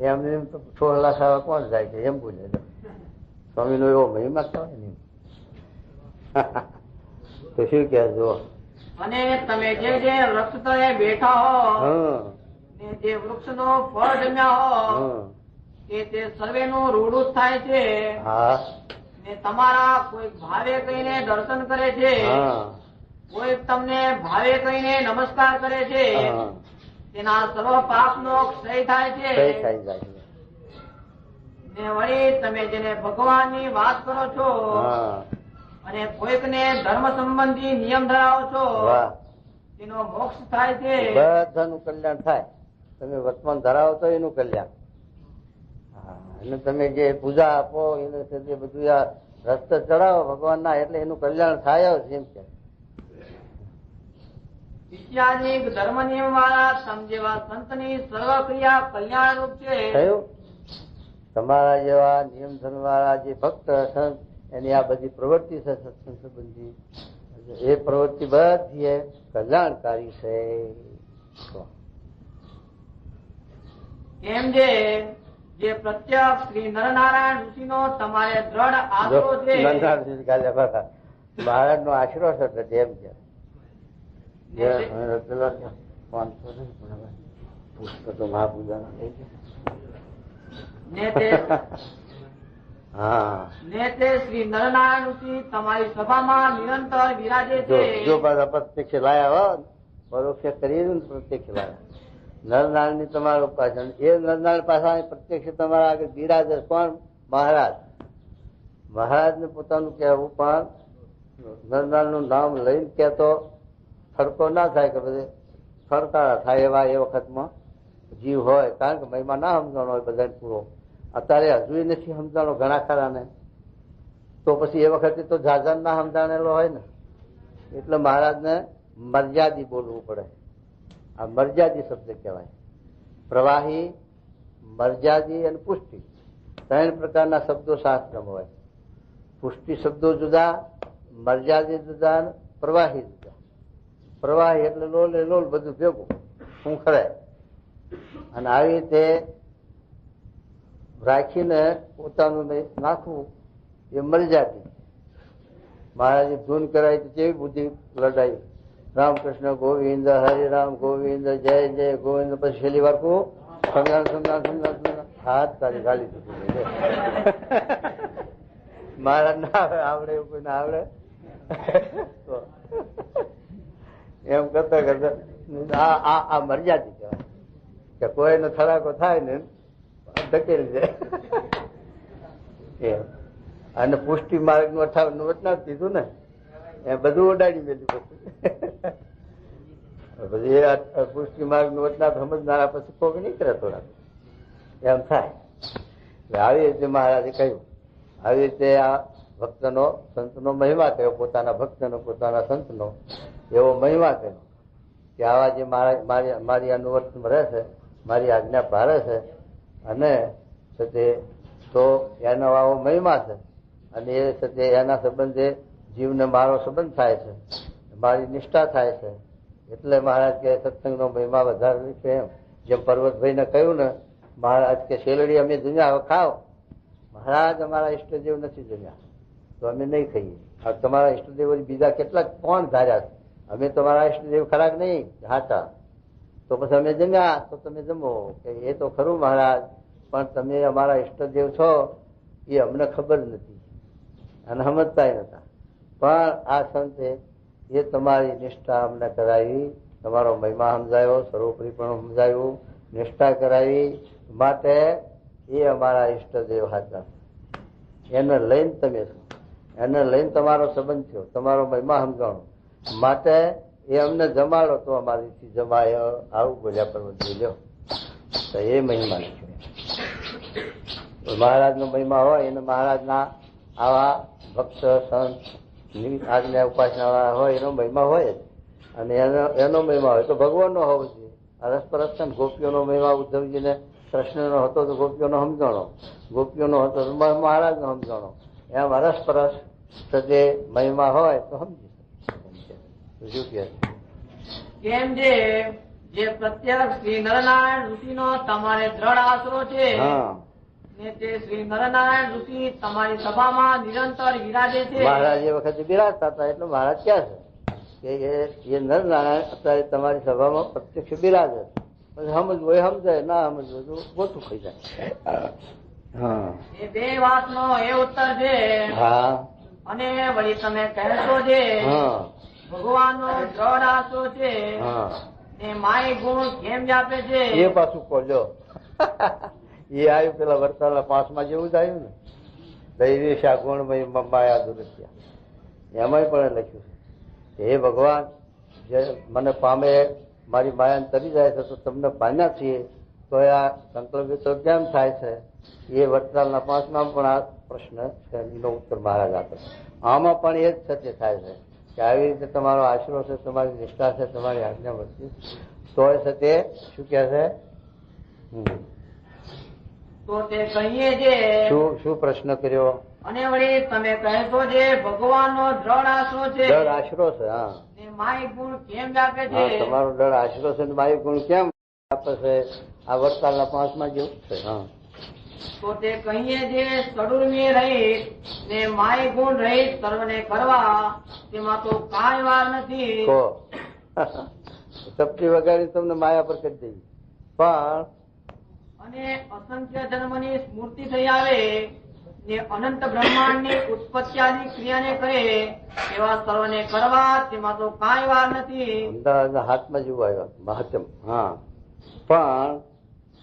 એમને એમ તો છોડલા ખાવા કોણ જાય છે એમ બોલે. સ્વામી નો એવો મહિમા કહેવાય ને. તો શું કે જો? અને તમે જે વૃક્ષ તળે બેઠા હો, જે વૃક્ષ નો ફળ જમ્યા હો, તે સર્વે નું રૂડું થાય છે. હા, ને તમારા કોઈ ભાવે કહીને દર્શન કરે છે. કોઈ તમને ભાવે કહીને નમસ્કાર કરે છે, હા, તેના સર્વ પાપનો ક્ષય થાય છે. કઈ થઈ જાય છે. ને વળી તમે જેને ભગવાનની વાત કરો છો હા, અને કોઈકને ધર્મ સંબંધી નિયમ ધરાવો છો, વાહ, તેનો મોક્ષ થાય છે. બધાનું કલ્યાણ થાય. તમે વર્તમાન ધરાવો તો એનું કલ્યાણ. હા, અને તમે જે પૂજા આપો એને જે બધું આ રસ્તે ચડાવો ભગવાનના, એટલે એનું કલ્યાણ થાય જ. એમ કે ઇત્યાદિક ધર્મ નિયમ વાળા સમજેવા સંતની સર્વ ક્રિયા કલ્યાણ રૂપ છે. થયું. તમારા જેવા નિયમ ધર્મ વાળા જે ભક્ત સંત એની આ બધી પ્રવૃત્તિ છે સત્સંગ સંબંધી, એ પ્રવૃત્તિ બધી કલ્યાણકારી છે. એમ જે પ્રત્યક્ષ શ્રી નરનારાયણ ઋષિનો તમારે દ્રઢ આશરો છે. મહારાજ નો આશરો છે એટલે એમ કે પુસ્તકો મહાપૂજા થઈ ગયા. હા, ને તે શ્રી નરનારાયણ ઋષિ તમારી સભામાં નિરંતર વિરાજે છે. જો પાછા પ્રત્યક્ષ લાયા હો, પરોક્ષ કરી પ્રત્યક્ષ લાયા. નરનારાયણ ની તમારું ઉપાસન, એ નરનારાયણ પાછા પ્રત્યક્ષ તમારા આગળ બિરાજે. કોણ? મહારાજ. મહારાજ ને પોતાનું કહેવું, પણ નરનારાયણ નું નામ લઈને કહેતો ફરકો ના થાય કે બધે ફરકારા થાય એવા એ વખતમાં જીવ હોય. કારણ કે મહિમા ના સમજાણો હોય બધાને પૂરો. અત્યારે હજુ નથી સમજાણો ઘણા ખરાને, તો પછી એ વખતે તો જાજન ના સમજાણેલો હોય ને. એટલે મહારાજને મર્યાદી બોલવું પડે. આ મર્યાદી શબ્દ કહેવાય. પ્રવાહી, મર્યાદી અને પુષ્ટિ, ત્રણ પ્રકારના શબ્દો શાસ્ત્રમાં હોય. પુષ્ટિ શબ્દો જુદા, મર્યાદી જુદા, પ્રવાહી જુદા. પ્રવાહી એટલે લોલ એ લોલ બધું ભેગું હું ખરે. અને આવી રીતે રાખીને પોતાનું નાખવું એ મર્યાદી. મહારાજે ધૂન કરાવી તો કેવી બુદ્ધિ લડાઈ. રામકૃષ્ણ ગોવિંદ, હરિરામ ગોવિંદ, જય જય ગોવિંદ. પછી છેલ્લી વાર કહું સમજાણ સમજાણ સમજાણ સમજાણ હાથ તારી ગાલી દીધી. મહારાજ ના આવડે એવું કોઈ ના આવડે. એમ કરતા કરતા આ મર્યાદી કહેવાય કે કોઈનો થડાકો થાય ને ધકેલી જાય. એમ. અને પુષ્ટિ માર્ગ નું વચના કીધું ને એ બધું ઉડાડી મેળ્યું. પછી પુષ્ટિ માર્ગ નું વચના સમજનારા પછી કોક નીકળે થોડા એમ થાય. આવી રીતે મહારાજે કહ્યું. આવી રીતે આ ભક્તનો સંતનો મહિમા થયો, પોતાના ભક્તનો પોતાના સંતનો એવો મહિમા થયો કે આવા જે મારી અનુવર્તન રહે છે, મારી આજ્ઞા પાડે છે, અને તો એનો આવો મહિમા છે. અને એ એના સંબંધે જીવને મારો સંબંધ થાય છે, મારી નિષ્ઠા થાય છે. એટલે મહારાજ કે સત્સંગનો મહિમા વધારે છે. એમ જેમ પર્વતભાઈને કહ્યું ને, મહારાજ કે શેલડી અમે જમ્યા, હવે ખાઓ. મહારાજ અમારા ઈષ્ટદેવ નથી જમ્યા તો અમે નહીં ખાઈએ. આ તમારા ઈષ્ટદેવ બીજા કેટલાક કોણ ધાર્યા છે? અમે તમારા ઈષ્ટદેવ ખરાક નહીં હાચા, તો પછી અમે જમ્યા તો તમે જમો. કે એ તો ખરું મહારાજ, પણ તમે અમારા ઈષ્ટદેવ છો એ અમને ખબર નથી અને સમજતા નતા. પણ આ સંતે એ તમારી નિષ્ઠા અમને કરાવી, તમારો મહિમા સમજાયો, સર્વોપરી પણ સમજાયું, નિષ્ઠા કરાવી, માટે એ અમારા ઈષ્ટદેવ હાચા. એને લઈને તમે છો, એને લઈને તમારો સંબંધ થયો, તમારો મહિમા સમજાણો, માટે એ અમને જમાડો તો અમારીથી જમાય. આવું બોલ્યા પર્વત લ્યો. તો એ મહિમા છે. મહારાજ નો મહિમા હોય એને મહારાજના આવા ભક્ત સંત આજ્ઞા ઉપાસના વાળા હોય એનો મહિમા હોય જ. અને એનો મહિમા હોય તો ભગવાન નો હોવો જોઈએ. અરસપરસ ગોપીઓનો મહિમા ઉદ્ધવજીને કૃષ્ણનો હતો તો ગોપીઓનો સમજાણો, ગોપીઓનો હતો તો મહારાજ નો સમજાણો. એમ અરસપરસ જે મહિમા હોય તો સમજી શકે. કેમ જે પ્રત્યક્ષ શ્રી નરનારાયણ ઋષિનો તમારે દ્રઢ આશરો છે, ને તે શ્રી નરનારાયણ ઋષિ તમારી સભામાં નિરંતર વિરાજે છે. મહારાજ એ વખતે બિરાજતા હતા એટલે મહારાજ ક્યાં છે કે એ નરનારાયણ અત્યારે તમારી સભામાં પ્રત્યક્ષ બિરાજે. પછી સમજવું એ સમજાય, ના સમજવું તો ગોતું ખાઈ જાય. એ બે વાતનો એ ઉત્તર છે. હા. અને વળી તમે કહેશો છે ભગવાનનો દ્રઢ આશરો છે હા ને માય ગુણ કેમ વ્યાપે છે એ પાછું ખોલ્યો. એ આવ્યું પેલા વરસાદના 5માં જેવું જ આવ્યું ને, દૈવેશા ગુણમય માયા દુરત્યા. એમાંય પણ લખ્યું છે, હે ભગવાન, જે મને પામે મારી માયાને તરી જાય છે તો તમને પામ્યા છીએ તો આ સંકલ્પ તો કેમ થાય છે? એ વરસાદના 5માં પણ આ પ્રશ્ન છે, એનો ઉત્તર મહારાજ આપે. આમાં પણ એ જ સત્ય થાય છે કે આવી રીતે તમારો આશરો છે, તમારી નિષ્ઠા છે, તમારી આજ્ઞા વર્તી તો એ સત્ય શું કહે છે? તો તે કહીએ જે શું પ્રશ્ન કર્યો? અને વળી તમે કહેશો જે ભગવાનનો દ્રઢ આશરો છે દળ આશરો છે. હા ને માય ગુણ કેમ વ્યાપે છે? હા, તમારો દળ આશરો છે ને માય ગુણ કેમ આપે છે? આ વરસાદના 5માં જેવું છે. હા તો તે કહીએ જે સડુર્મી રહિત ને માય ગુણ રહિત સર્વને કરવા તેમાં તો કાંઈ વાર નથી. કહો ચપટી વગાડી તમને માયા પર કરી દઈ. પણ અને અસંખ્ય જન્મની સ્મૃતિ થઈ આવે ને અનંત બ્રહ્માંડની ઉત્પત્તિ આદિ ક્રિયાને કરે એવા સર્વને કરવા તેમાં તો કાંઈ વાર નથી. અમદાવાદના હાથમાં જેવું આવ્યો મહાત્મ. હા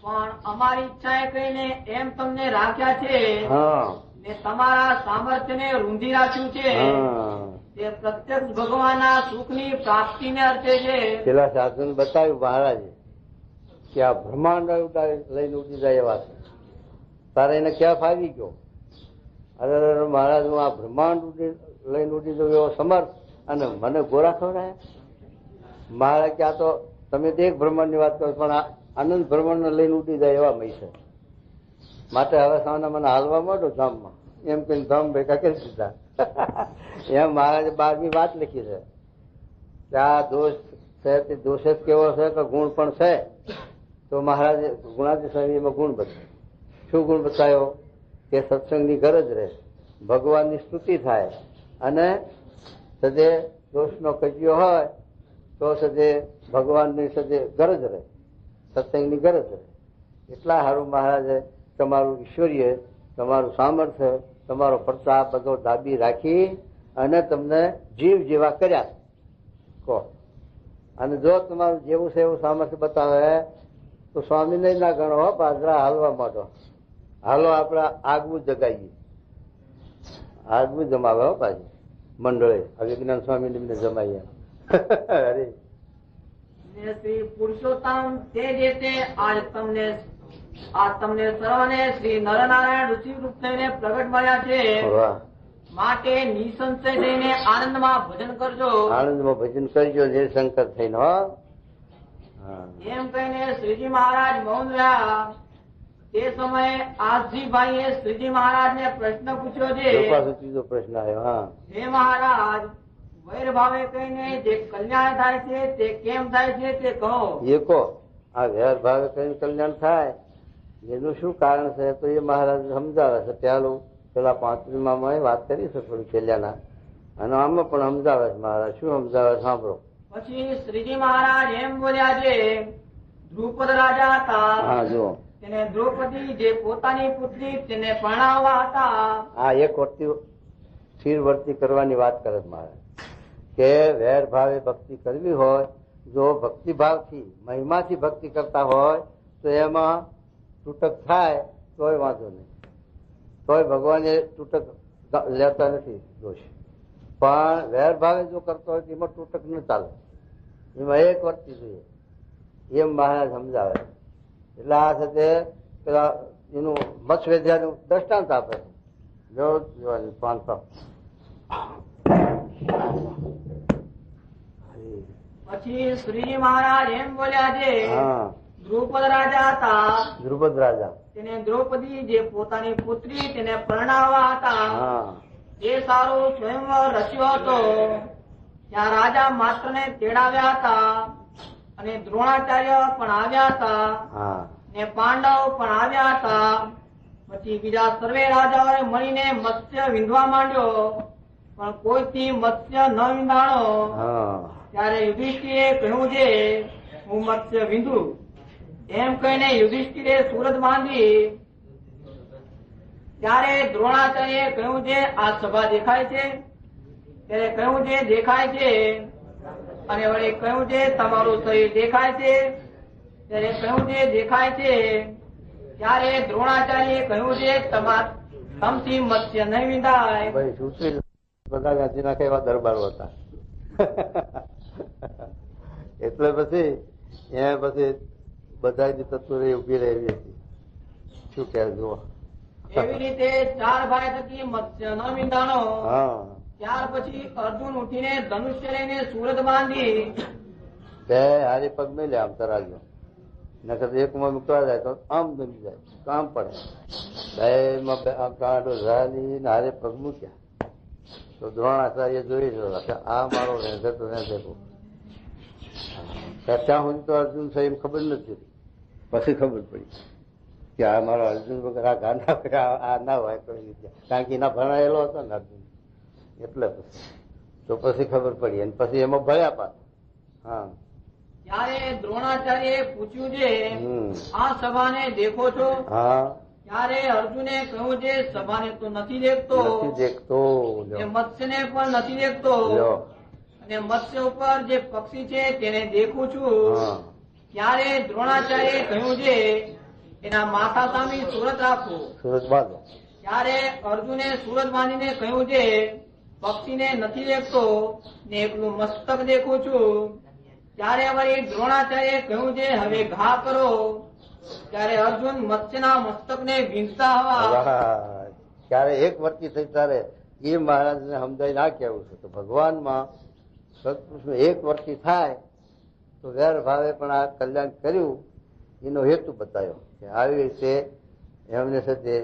પણ અમારી ઈચ્છાએ કહીને એમ તમને રાખ્યા છે હા ને તમારા સામર્થ્યને રૂંધી રાખ્યું છે હા તે પ્રત્યક્ષ ભગવાનના સુખની પ્રાપ્તિને અર્થે છે. પેલા સાધુને બતાવ્યું મહારાજે કે આ બ્રહ્માંડ લઈને ઉડી જાય એવા છે. તારે એને ક્યાં ફાવી ગયો? અરે મહારાજ, હું આ બ્રહ્માંડ લઈને ઉડી દઉં એવો સમર્થ અને મને ગોરા ખવડાય? મહારાજ કે આ તો તમે તો એક બ્રહ્માંડની વાત કરો પણ આ આનંદ બ્રહ્માંડને લઈને ઉડી જાય એવા મય છે. માટે હવે સામે મને હાલવા માંડો ધામમાં, એમ કઈ ધામ ભેગા કરી દીધા. એમ મહારાજે 12મી વાત લખી છે કે આ દોષ છે તે દોષ જ કેવો છે કે ગુણ પણ છે? તો મહારાજે ગુણાતીત ગુણ બતાવ્યો. શું ગુણ બતાવ્યો? કે સત્સંગની ગરજ રહે, ભગવાનની સ્તુતિ થાય અને સદે દોષનો કજિયો હોય તો સદે ભગવાનની સદે ગરજ રહે, સત્સંગની ગરજ રહે. એટલા સારું મહારાજે તમારું ઈશ્વરીય, તમારું સામર્થ્ય, તમારો પ્રતાપ બધો દાબી રાખી અને તમને જીવ જેવા કર્યા. કહો, અને જો તમારું જેવું છે એવું સામર્થ્ય બતાવે તો સ્વામીને ના ગણો હો, પાદરા હાલવા માંડો. હાલો આપડે આગવું જગાઈએ, આગવું જમાવે હો પાછી મંડળે. વિજ્ઞાન સ્વામી જમાઈએ. અરે શ્રી પુરુષોત્તમ તે જે તે આજ તમને સર્વને શ્રી નરનારાયણ ઋષિ રૂપ થઈને પ્રગટ મળ્યા છે. વાહ! માટે નિસંશય થઈને આનંદમાં ભજન કરજો. આનંદમાં ભજન કરજો નિર્શંકર થઈને. હો એમ કહીને શ્રીજી મહારાજ મૌન રહ્યા. તે સમયે આસજીભાઈએ શ્રીજી મહારાજને પ્રશ્ન પૂછ્યો છે. ત્રીજો પ્રશ્ન આવ્યો. હા, હે મહારાજ, વૈર ભાવે કહીને જે કલ્યાણ થાય છે તે કેમ થાય છે તે કહો. એ કહો. આ વેર ભાવે કહીને કલ્યાણ થાય એનું શું કારણ છે? તો એ મહારાજ સમજાવે છે. પેલા 35માં વાત કરી છે થોડી પેલાના, અને આમાં પણ સમજાવે છે મહારાજ. શું સમજાવે? સાંભળો. પછી શ્રીજી મહારાજ એમ બોલ્યા છે, દ્રુપદ રાજા હતા. હા, જુઓ. તેને દ્રૌપદી જે પોતાની પુત્રી તેને પરણાવવા હતા. આ એક વર્તી સ્થિર વર્તી કરવાની વાત કરે મહારાજ કે વેર ભાવે ભક્તિ કરવી હોય, જો ભક્તિભાવથી મહિમાથી ભક્તિ કરતા હોય તો એમાં તૂટક થાય તોય વાંધો નહીં, તોય ભગવાને તૂટક લેતા નથી દોષ. પણ વેર ભાવે જો કરતો હોય તો એમાં તૂટક ન ચાલે, એમાં એક વર્તી જોઈએ એમ મહારાજ સમજાવે. એટલે આ સાથે પેલા એનું મત્સ્યવેદ્યાનું દ્રષ્ટાંત આપે છે. જો 500 પછી શ્રીજી મહારાજ એમ બોલ્યા છે, દ્રુપદ રાજા હતા. દ્રુપદ રાજા તેને દ્રૌપદી જે પોતાની પુત્રી તેને પરણાવવા હતા. એ સારો સ્વયંવર રચ્યો હતો. ત્યાં રાજા માત્ર ને તેડાવ્યા હતા અને દ્રોણાચાર્ય પણ આવ્યા હતા ને પાંડવ પણ આવ્યા હતા. પછી બીજા સર્વે રાજાઓએ મળીને મત્સ્ય વીંધવા માંડ્યો, પણ કોઈથી મત્સ્ય ન વીંધાણો. ત્યારે યુધિષ્ઠિરે કહ્યું છે, હું મત્સ્ય વીંધું. એમ કહીને યુધિષ્ઠિરે સુરત બાંધી. ત્યારે દ્રોણાચાર્યએ કહ્યું છે, આ સભા દેખાય છે? ત્યારે કહ્યું છે, દેખાય છે. અને વળી કહ્યું છે તમારું શરીર દેખાય છે. ત્યારે કહ્યું છે દેખાય છે. ત્યારે દ્રોણાચાર્ય કહ્યું છે તમથી મત્સ્ય નહીં વિંધાય. ભાઈ સૂત્રી બધા ગાંધી નાખે એવા દરબારો હતા. એટલે પછી બધા જ તત્વો ઉભી રહેવી હતી. શું કે જુઓ, એવી રીતે 4 ભાઈ થકી મત્સ્ય ન વિંધાનો. હા, ત્યાર પછી અર્જુન ઉઠીને ધનુષ્ય લઈને સુરત બાંધી. બે હારી પગ મેલે આમ તરાજો, નકર એકમાં મૂકવા જાય તો આમ ગમી જાય, કામ પડે. બે માં કાંડો ઝાલી ને હારે પગ મૂક્યા તો દ્રોણાચાર્ય જોઈ રહ્યો કે આ મારો રહેશે તો રહેશે. ત્યાં સુધી તો અર્જુન સાહેબ ખબર નથી. પછી ખબર પડી કે આ મારો અર્જુન વગર આ ગાના આ ના હોય કોઈ રીતે, કારણ કે એના ભણાયેલો હતો ને અર્જુન, એટલે તો પછી ખબર પડી. અને પછી એમાં ભળ્યા પાછા. હા, ત્યારે દ્રોણાચાર્ય પૂછ્યું છે આ સભાને દેખો છો? હા. ત્યારે અર્જુને કહ્યું છે સભાને તો નથી દેખતો, મત્સ્યને પણ નથી દેખતો, અને મત્સ્ય ઉપર જે પક્ષી છે તેને દેખું છું. ત્યારે દ્રોણાચાર્ય કહ્યું છે એના માથા સામે સુરત રાખો. સુરત બાંધો. ત્યારે અર્જુને સુરત બાંધીને કહ્યું છે પક્ષીને નથી દેખતો ને એકલું મસ્તક દેખું છું. ત્યારે વળી દ્રોણાચાર્ય કહ્યું છે હવે ઘા કરો. ત્યારે અર્જુન મત્સ્યના મસ્તકને વીંધતા હવા. ત્યારે એક વર્તી થઈ ત્યારે એ મહારાજને સમજાય ના કેવું છે તો ભગવાનમાં સત્પુરુષનું એક વર્તી થાય તો વેર ભાવે પણ આ કલ્યાણ કર્યું એનો હેતુ બતાવ્યો કે આવી રીતે એમને સાથે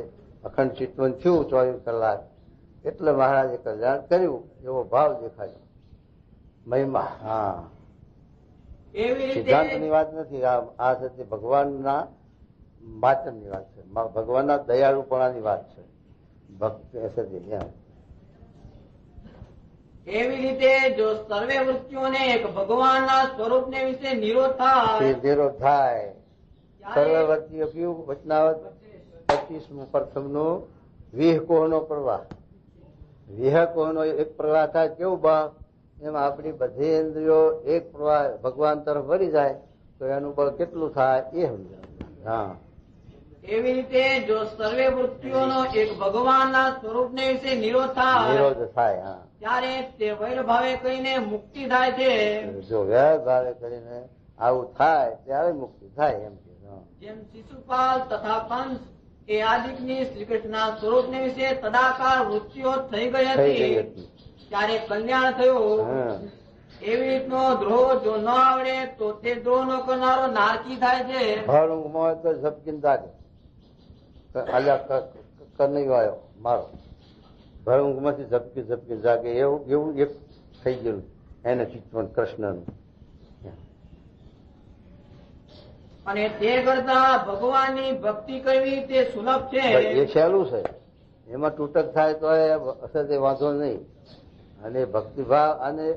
અખંડ ચિંતન થયું 24 કલાક, એટલે મહારાજે કલ્યાણ કર્યું એવો ભાવ દેખાયો. મહિમા. હા, સિદ્ધાંતની વાત નથી. આ છે ભગવાનના માચનની વાત છે, ભગવાનના દયાળુપણાની વાત છે. ભક્ત એવી રીતે જો સર્વે વૃત્તિઓને એક ભગવાનના સ્વરૂપને વિશે નિરોધ થાય. સર્વે વૃત્તિઓ કયું વચનાવત 25મું પ્રથમનું વિહકોહનો પ્રવાહ. વિહકોહનો એક પ્રવાહ થાય કેવું ભાવ, એમાં આપણી બધી ઇન્દ્રિયો એક પ્રવાહ ભગવાન તરફ વળી જાય તો એનું બળ કેટલું થાય એ સમજાય. હા, એવી રીતે જો સર્વે વૃત્તિઓનો એક ભગવાનના સ્વરૂપને વિશે નિરોધ થાય. હા, ત્યારે તે વૈર ભાવે કહીને મુક્તિ થાય છે. જો વૈર ભાવે કરીને આવું થાય ત્યારે મુક્તિ થાય. એમ કે જેમ શિશુપાલ તથા કંસ એ આદિકની શ્રી કૃષ્ણના સ્વરૂપને વિશે તદાકાર વૃત્તિઓ થઈ ગઈ હતી ત્યારે કલ્યાણ થયું. એવી રીતનો દ્રોહ જો ન આવડે તો તે દ્રોહ નો કરનારો નારકી થાય છે. ભર ઊંઘમાં તો ઝપકીને જાગે, નહીં આવ્યો મારો ભર ઊંઘમાંથી ઝપકી જાગે એવું એક થઈ ગયું એને ચિત્તવંત કૃષ્ણનું. અને તે કરતા ભગવાનની ભક્તિ કરવી તે સુલભ છે. એ સહેલું છે, એમાં તૂટક થાય તો અસર વાંધો નહીં. અને ભક્તિભાવ અને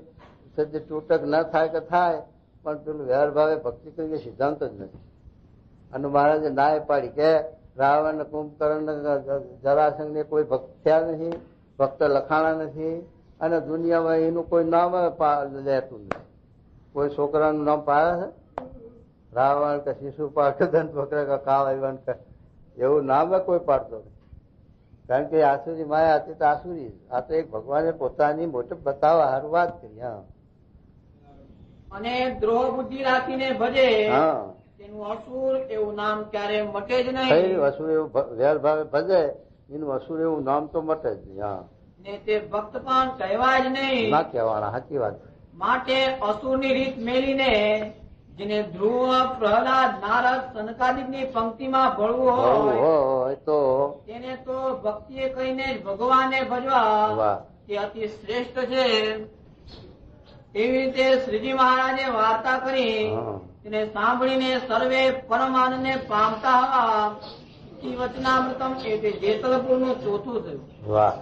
તૂટક ન થાય કે થાય પણ પેલું વ્યવહાર ભાવે ભક્તિ કરી સિદ્ધાંત જ નથી. અને મહારાજે નાય પાડી કે રાવણ કુંભકર્ણ જરાસંઘ ને કોઈ ભક્ત થયા નથી, ભક્ત લખાણા નથી, અને દુનિયામાં એનું કોઈ નામ લેતું નથી. કોઈ છોકરાનું નામ પાડે છે રાવણ કે શિશુપાલ કે દંત વક્ર કે કાવયવન કે એવું નામ કોઈ પાડતો નથી. કારણ કે આસુરી માયા હતી તો આસુરી, આ તો એક ભગવાને પોતાની મોટપ બતાવવા હારું વાત કરી. હા, અને દ્રોહ બુદ્ધિ રાખીને ભજે હા તેનું અસુર એવું નામ ક્યારે મટે જ નહીં. અસુર એવું વેર ભાવે ભજે એનું અસુર એવું નામ તો મટે જ નહીં. હા, ને તે ભક્ત પણ કહેવાય જ નહીં. ના કહેવાના, સાચી વાત. માટે અસુરની રીત મેલીને જેને ધ્રુવ પ્રહલાદ નારદ સનકાદિકની પંક્તિમાં ભળવું હોય તો તેને તો ભક્તિએ કહીને જ ભગવાનને ભજવા તે અતિ શ્રેષ્ઠ છે. એવી રીતે શ્રીજી મહારાજે વાર્તા કરી તેને સાંભળીને સર્વે પરમાનંદને પામતા હતા. વચનામૃતમ એ જેતલપુરનું ચોથું થયું. વાહ